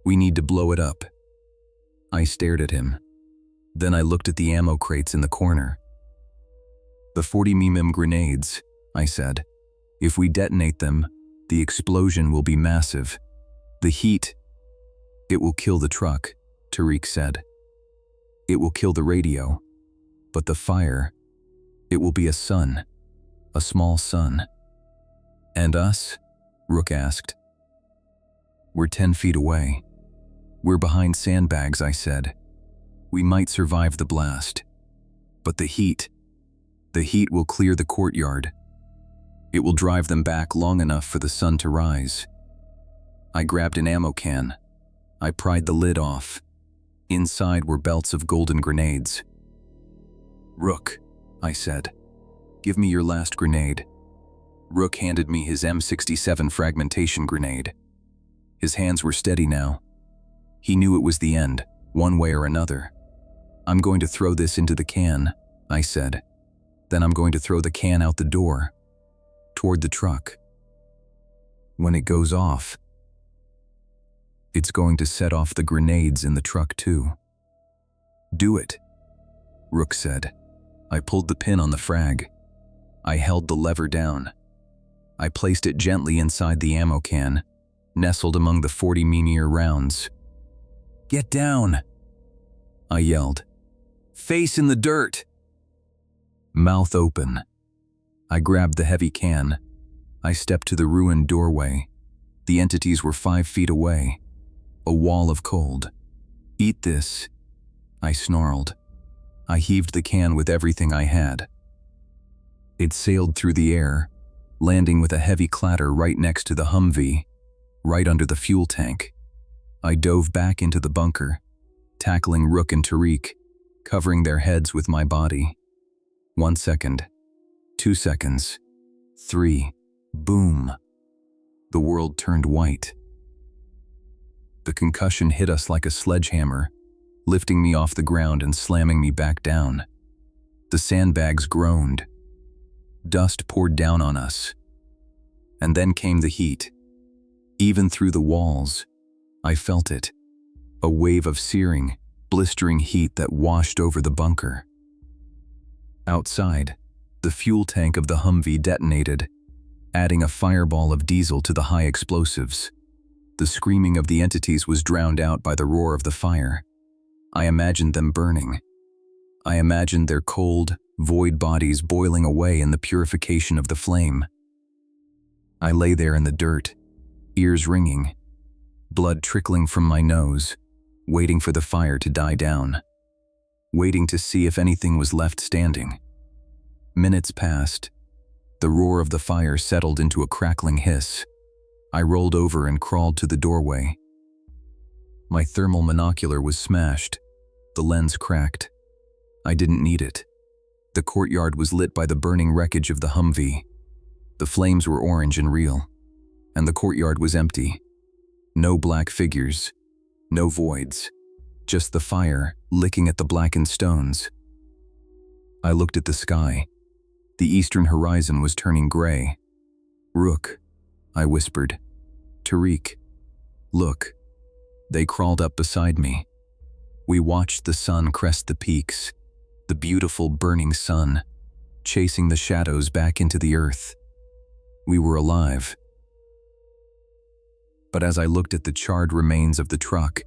"We need to blow it up." I stared at him. Then I looked at the ammo crates in the corner. "The 40mm grenades," I said. "If we detonate them, the explosion will be massive. The heat, it will kill the truck," Tariq said. "It will kill the radio. But the fire, it will be a sun, a small sun." "And us?" Rook asked. "We're 10 feet away. We're behind sandbags," I said. "We might survive the blast. But the heat will clear the courtyard. It will drive them back long enough for the sun to rise." I grabbed an ammo can. I pried the lid off. Inside were belts of golden grenades. "Rook," I said, "give me your last grenade." Rook handed me his M67 fragmentation grenade. His hands were steady now. He knew it was the end, one way or another. "I'm going to throw this into the can," I said. "Then I'm going to throw the can out the door, toward the truck. When it goes off, it's going to set off the grenades in the truck too." "Do it," Rook said. I pulled the pin on the frag. I held the lever down. I placed it gently inside the ammo can, nestled among the 40mm rounds. "Get down," I yelled. "Face in the dirt." Mouth open. I grabbed the heavy can. I stepped to the ruined doorway. The entities were 5 feet away. A wall of cold. "Eat this," I snarled. I heaved the can with everything I had. It sailed through the air, landing with a heavy clatter right next to the Humvee, right under the fuel tank. I dove back into the bunker, tackling Rook and Tariq, covering their heads with my body. 1 second, 2 seconds, 3, boom. The world turned white. The concussion hit us like a sledgehammer, lifting me off the ground and slamming me back down. The sandbags groaned. Dust poured down on us. And then came the heat. Even through the walls, I felt it. a wave of searing, blistering heat that washed over the bunker. Outside, the fuel tank of the Humvee detonated, adding a fireball of diesel to the high explosives. The screaming of the entities was drowned out by the roar of the fire. I imagined them burning. I imagined their cold, void bodies boiling away in the purification of the flame. I lay there in the dirt, ears ringing, blood trickling from my nose, waiting for the fire to die down, waiting to see if anything was left standing. Minutes passed. The roar of the fire settled into a crackling hiss. I rolled over and crawled to the doorway. My thermal monocular was smashed, the lens cracked. I didn't need it. The courtyard was lit by the burning wreckage of the Humvee. The flames were orange and real, and the courtyard was empty. No black figures, no voids, just the fire licking at the blackened stones. I looked at the sky. The eastern horizon was turning gray. "Rook," I whispered. "Tariq, look." They crawled up beside me. We watched the sun crest the peaks, the beautiful burning sun, chasing the shadows back into the earth. We were alive. But as I looked at the charred remains of the truck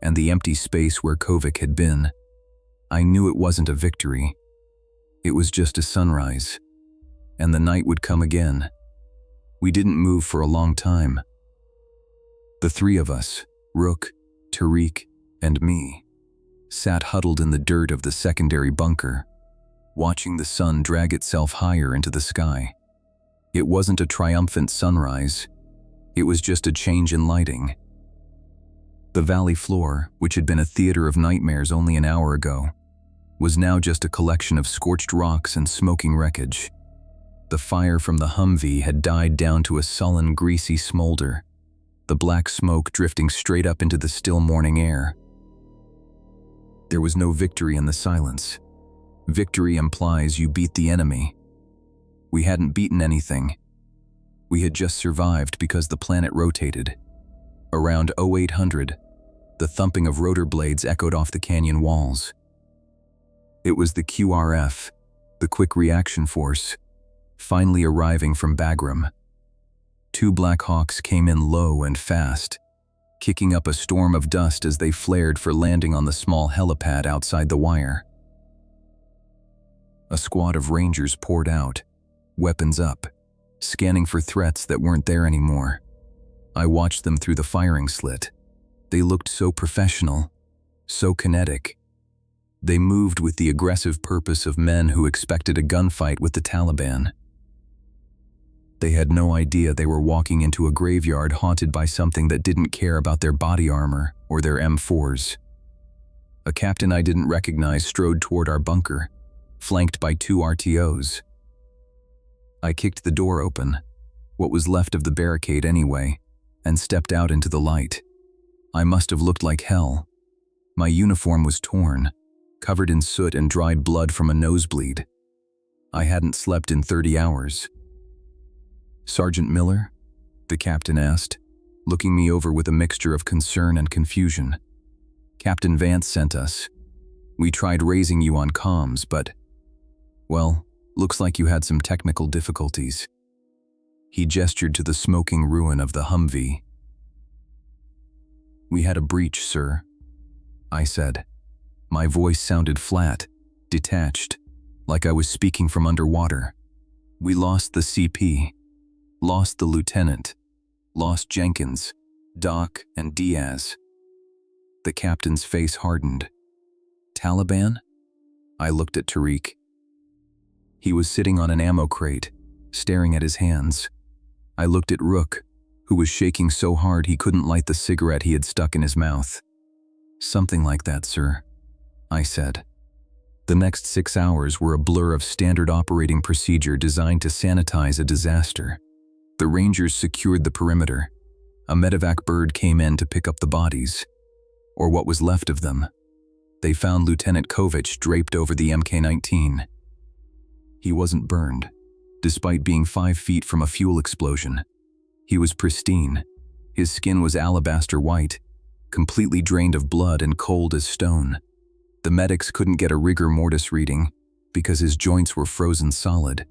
and the empty space where Kovic had been, I knew it wasn't a victory. It was just a sunrise, and the night would come again. We didn't move for a long time. The three of us, Rook, Tariq, and me, sat huddled in the dirt of the secondary bunker, watching the sun drag itself higher into the sky. It wasn't a triumphant sunrise. It was just a change in lighting. The valley floor, which had been a theater of nightmares only an hour ago, was now just a collection of scorched rocks and smoking wreckage. The fire from the Humvee had died down to a sullen, greasy smolder, the black smoke drifting straight up into the still morning air. There was no victory in the silence. Victory implies you beat the enemy. We hadn't beaten anything. We had just survived because the planet rotated. Around 0800, the thumping of rotor blades echoed off the canyon walls. It was the QRF, the Quick Reaction Force, finally arriving from Bagram. Two Black Hawks came in low and fast, kicking up a storm of dust as they flared for landing on the small helipad outside the wire. A squad of Rangers poured out, weapons up, scanning for threats that weren't there anymore. I watched them through the firing slit. They looked so professional, so kinetic. They moved with the aggressive purpose of men who expected a gunfight with the Taliban. They had no idea they were walking into a graveyard haunted by something that didn't care about their body armor or their M4s. A captain I didn't recognize strode toward our bunker, flanked by two RTOs. I kicked the door open, what was left of the barricade anyway, and stepped out into the light. I must have looked like hell. My uniform was torn, covered in soot and dried blood from a nosebleed. I hadn't slept in 30 hours. "Sergeant Miller?" the captain asked, looking me over with a mixture of concern and confusion. "Captain Vance sent us. We tried raising you on comms, but, well, looks like you had some technical difficulties." He gestured to the smoking ruin of the Humvee. "We had a breach, sir," I said. My voice sounded flat, detached, like I was speaking from underwater. "We lost the CP, lost the lieutenant, lost Jenkins, Doc, and Diaz." The captain's face hardened. "Taliban?" I looked at Tariq. He was sitting on an ammo crate, staring at his hands. I looked at Rook, who was shaking so hard he couldn't light the cigarette he had stuck in his mouth. "Something like that, sir," I said. The next 6 hours were a blur of standard operating procedure designed to sanitize a disaster. The Rangers secured the perimeter. A medevac bird came in to pick up the bodies, or what was left of them. They found Lieutenant Kovic draped over the MK-19. He wasn't burned, despite being 5 feet from a fuel explosion. He was pristine. His skin was alabaster white, completely drained of blood and cold as stone. The medics couldn't get a rigor mortis reading because his joints were frozen solid.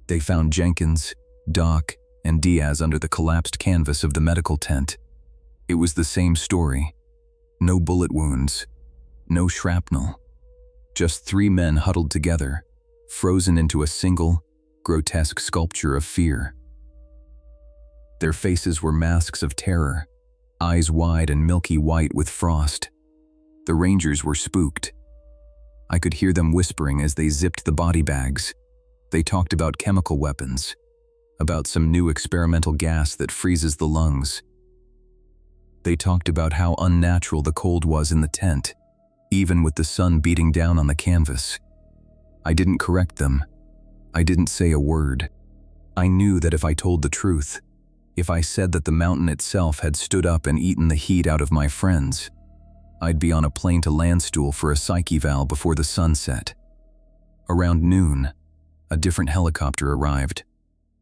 They found Jenkins, Doc, and Diaz under the collapsed canvas of the medical tent. It was the same story. No bullet wounds, no shrapnel. Just 3 men huddled together, frozen into a single, grotesque sculpture of fear. Their faces were masks of terror, eyes wide and milky white with frost. The Rangers were spooked. I could hear them whispering as they zipped the body bags. They talked about chemical weapons, about some new experimental gas that freezes the lungs. They talked about how unnatural the cold was in the tent, even with the sun beating down on the canvas. I didn't correct them. I didn't say a word. I knew that if I told the truth, if I said that the mountain itself had stood up and eaten the heat out of my friends, I'd be on a plane to Landstuhl for a psych eval before the sun set. Around noon, a different helicopter arrived.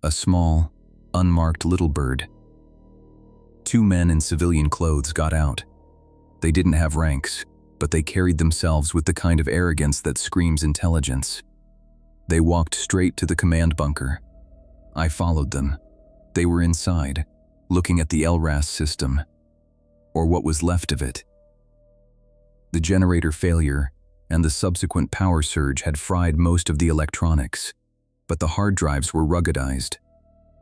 A small, unmarked little bird. 2 men in civilian clothes got out. They didn't have ranks, but they carried themselves with the kind of arrogance that screams intelligence. They walked straight to the command bunker. I followed them. They were inside, looking at the LRAS system, or what was left of it. The generator failure and the subsequent power surge had fried most of the electronics, but the hard drives were ruggedized.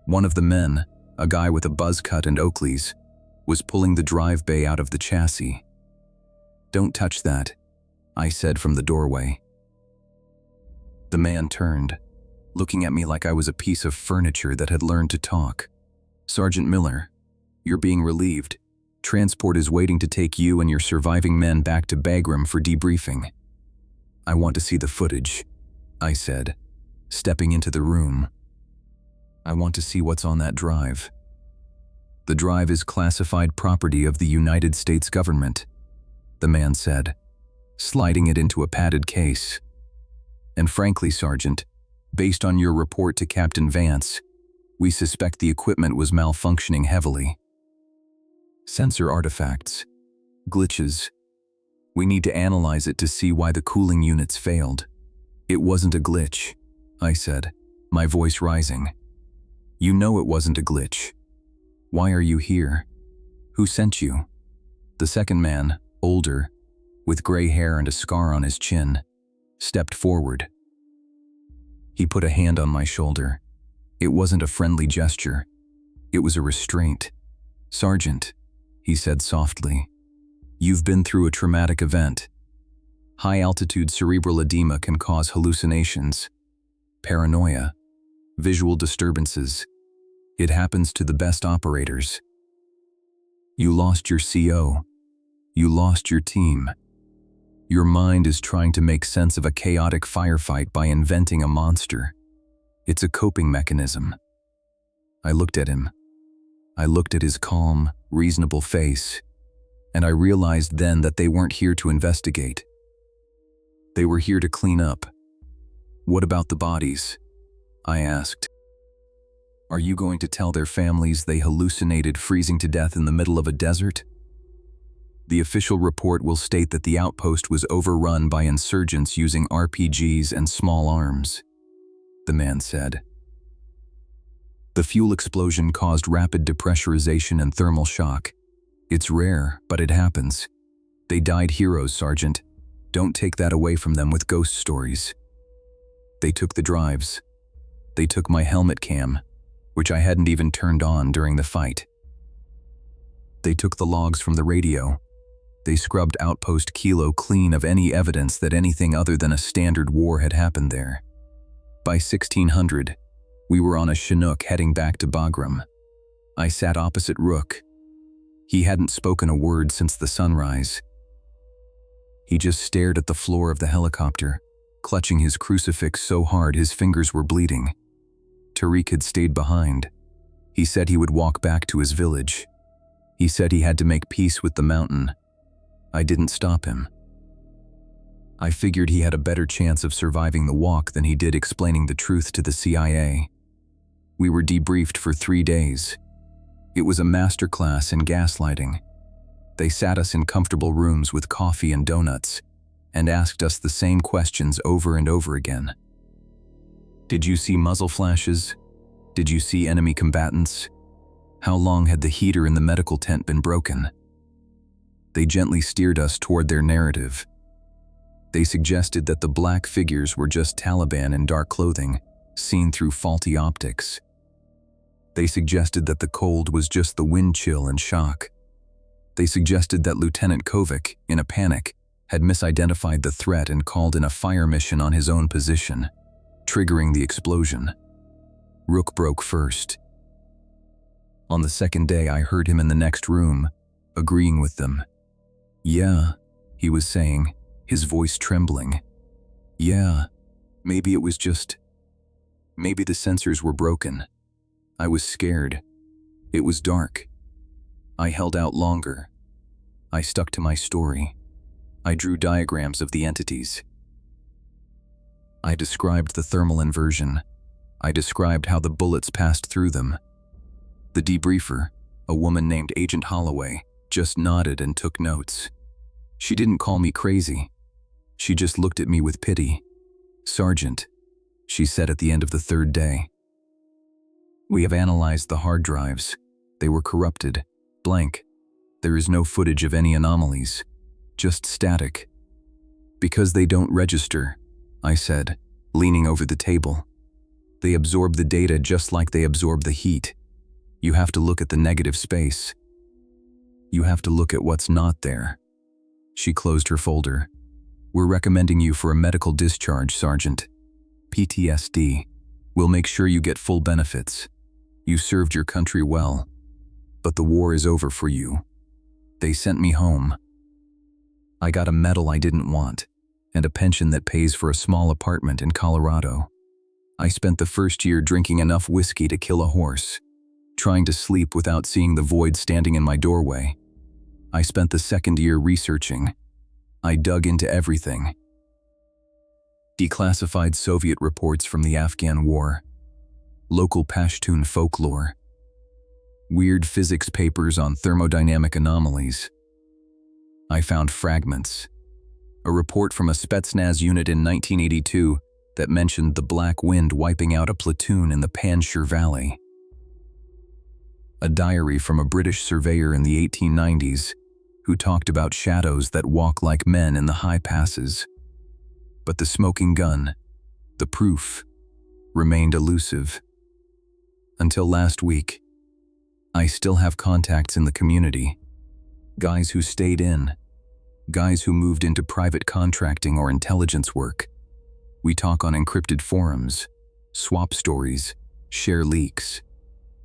One of the men, a guy with a buzz cut and Oakleys, was pulling the drive bay out of the chassis. "Don't touch that," I said from the doorway. The man turned, looking at me like I was a piece of furniture that had learned to talk. "Sergeant Miller, you're being relieved. Transport is waiting to take you and your surviving men back to Bagram for debriefing." "I want to see the footage," I said, stepping into the room. "I want to see what's on that drive." "The drive is classified property of the United States government," the man said, sliding it into a padded case. "And frankly, Sergeant, based on your report to Captain Vance, we suspect the equipment was malfunctioning heavily. Sensor artifacts, glitches. We need to analyze it to see why the cooling units failed." "It wasn't a glitch," I said, my voice rising. "You know it wasn't a glitch. Why are you here? Who sent you?" The second man, older, with gray hair and a scar on his chin, stepped forward. He put a hand on my shoulder. It wasn't a friendly gesture. It was a restraint. "Sergeant," he said softly, "you've been through a traumatic event. High-altitude cerebral edema can cause hallucinations, paranoia, visual disturbances. It happens to the best operators. You lost your CO. You lost your team. Your mind is trying to make sense of a chaotic firefight by inventing a monster. It's a coping mechanism." I looked at him. I looked at his calm, reasonable face, and I realized then that they weren't here to investigate. They were here to clean up. "What about the bodies?" I asked. "Are you going to tell their families they hallucinated freezing to death in the middle of a desert?" "The official report will state that the outpost was overrun by insurgents using RPGs and small arms," the man said. "The fuel explosion caused rapid depressurization and thermal shock. It's rare, but it happens. They died heroes, Sergeant. Don't take that away from them with ghost stories." They took the drives. They took my helmet cam, which I hadn't even turned on during the fight. They took the logs from the radio. They scrubbed Outpost Kilo clean of any evidence that anything other than a standard war had happened there. By 1600, we were on a Chinook heading back to Bagram. I sat opposite Rook. He hadn't spoken a word since the sunrise. He just stared at the floor of the helicopter, clutching his crucifix so hard his fingers were bleeding. Tariq had stayed behind. He said he would walk back to his village. He said he had to make peace with the mountain. I didn't stop him. I figured he had a better chance of surviving the walk than he did explaining the truth to the CIA. We were debriefed for 3 days. It was a masterclass in gaslighting, They sat us in comfortable rooms with coffee and donuts and asked us the same questions over and over again. Did you see muzzle flashes? Did you see enemy combatants? How long had the heater in the medical tent been broken? They gently steered us toward their narrative. They suggested that the black figures were just Taliban in dark clothing, seen through faulty optics. They suggested that the cold was just the wind chill and shock. They suggested that Lieutenant Kovic, in a panic, had misidentified the threat and called in a fire mission on his own position, triggering the explosion. Rook broke first. On the second day, I heard him in the next room, agreeing with them. "Yeah," he was saying, his voice trembling. "Yeah, maybe it was just... maybe the sensors were broken." I was scared. It was dark. I held out longer. I stuck to my story. I drew diagrams of the entities. I described the thermal inversion. I described how the bullets passed through them. The debriefer, a woman named Agent Holloway, just nodded and took notes. She didn't call me crazy. She just looked at me with pity. "Sergeant," she said at the end of the third day, "we have analyzed the hard drives. They were corrupted, blank. There is no footage of any anomalies, just static." "Because they don't register," I said, leaning over the table. "They absorb the data just like they absorb the heat. You have to look at the negative space. You have to look at what's not there." She closed her folder. "We're recommending you for a medical discharge, Sergeant. PTSD. We'll make sure you get full benefits. You served your country well. But the war is over for you." They sent me home. I got a medal I didn't want, and a pension that pays for a small apartment in Colorado. I spent the first year drinking enough whiskey to kill a horse, trying to sleep without seeing the void standing in my doorway. I spent the second year researching. I dug into everything. Declassified Soviet reports from the Afghan War, local Pashtun folklore, weird physics papers on thermodynamic anomalies. I found fragments. A report from a Spetsnaz unit in 1982 that mentioned the Black Wind wiping out a platoon in the Panjshir Valley. A diary from a British surveyor in the 1890s who talked about shadows that walk like men in the high passes. But the smoking gun, the proof, remained elusive. Until last week, I still have contacts in the community. Guys who stayed in, guys who moved into private contracting or intelligence work. We talk on encrypted forums, swap stories, share leaks.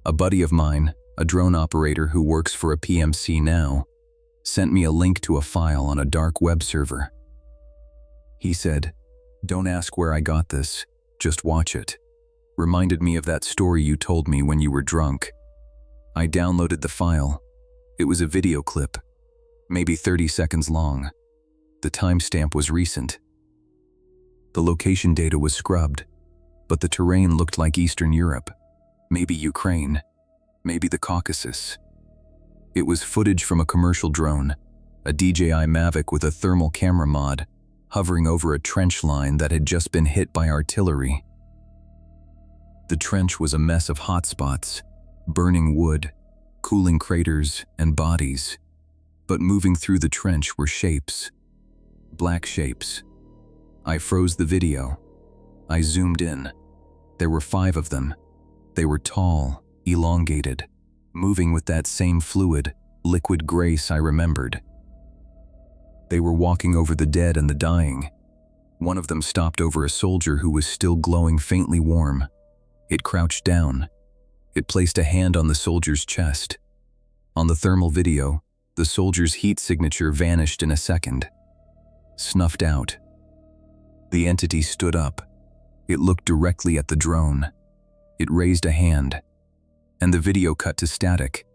A buddy of mine, a drone operator who works for a PMC now, sent me a link to a file on a dark web server. He said, "Don't ask where I got this, just watch it." Reminded me of that story you told me when you were drunk. I downloaded the file. It was a video clip, maybe 30 seconds long. The timestamp was recent. The location data was scrubbed, but the terrain looked like Eastern Europe, maybe Ukraine, maybe the Caucasus. It was footage from a commercial drone, a DJI Mavic with a thermal camera mod, hovering over a trench line that had just been hit by artillery. The trench was a mess of hotspots, burning wood, cooling craters, and bodies. But moving through the trench were shapes, black shapes. I froze the video. I zoomed in. There were 5 of them. They were tall, elongated, moving with that same fluid, liquid grace I remembered. They were walking over the dead and the dying. One of them stopped over a soldier who was still glowing faintly warm. It crouched down. It placed a hand on the soldier's chest. On the thermal video, the soldier's heat signature vanished in a second. Snuffed out. The entity stood up. It looked directly at the drone. It raised a hand. And the video cut to static.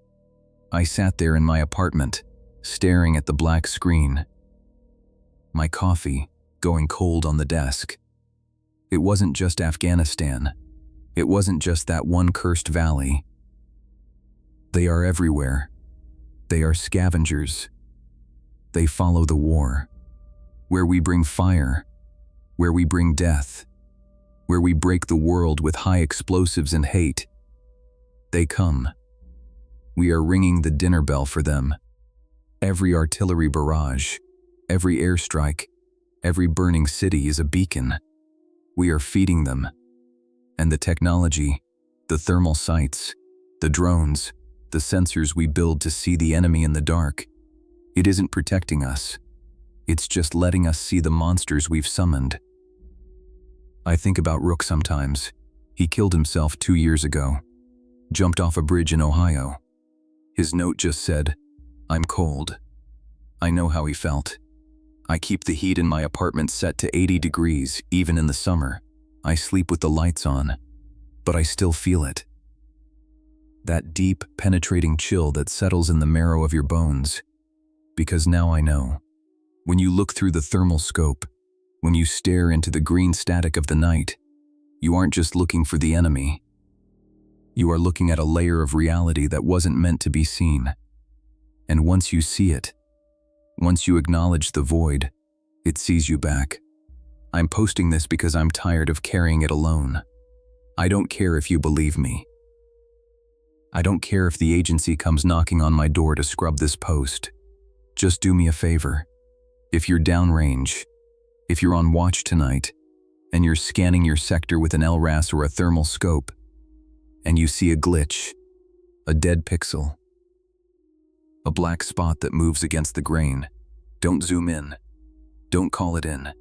I sat there in my apartment, staring at the black screen. My coffee going cold on the desk. It wasn't just Afghanistan. It wasn't just that one cursed valley. They are everywhere. They are scavengers, They follow the war. Where we bring fire, where we bring death, where we break the world with high explosives and hate. They come. We are ringing the dinner bell for them. Every artillery barrage, every airstrike, every burning city is a beacon. We are feeding them. And the technology, the thermal sights, the drones, the sensors we build to see the enemy in the dark, it isn't protecting us. It's just letting us see the monsters we've summoned. I think about Rook sometimes. He killed himself 2 years ago. Jumped off a bridge in Ohio. His note just said, "I'm cold." I know how he felt. I keep the heat in my apartment set to 80 degrees, even in the summer. I sleep with the lights on, but I still feel it. That deep, penetrating chill that settles in the marrow of your bones. Because now I know. When you look through the thermal scope, when you stare into the green static of the night, you aren't just looking for the enemy. You are looking at a layer of reality that wasn't meant to be seen. And once you see it, once you acknowledge the void, it sees you back. I'm posting this because I'm tired of carrying it alone. I don't care if you believe me. I don't care if the agency comes knocking on my door to scrub this post. Just do me a favor. If you're downrange, if you're on watch tonight, and you're scanning your sector with an LRAS or a thermal scope, and you see a glitch, a dead pixel, a black spot that moves against the grain, don't zoom in. Don't call it in.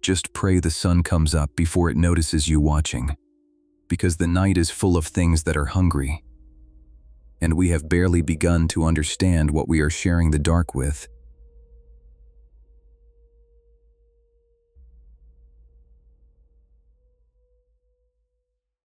Just pray the sun comes up before it notices you watching, because the night is full of things that are hungry, and we have barely begun to understand what we are sharing the dark with.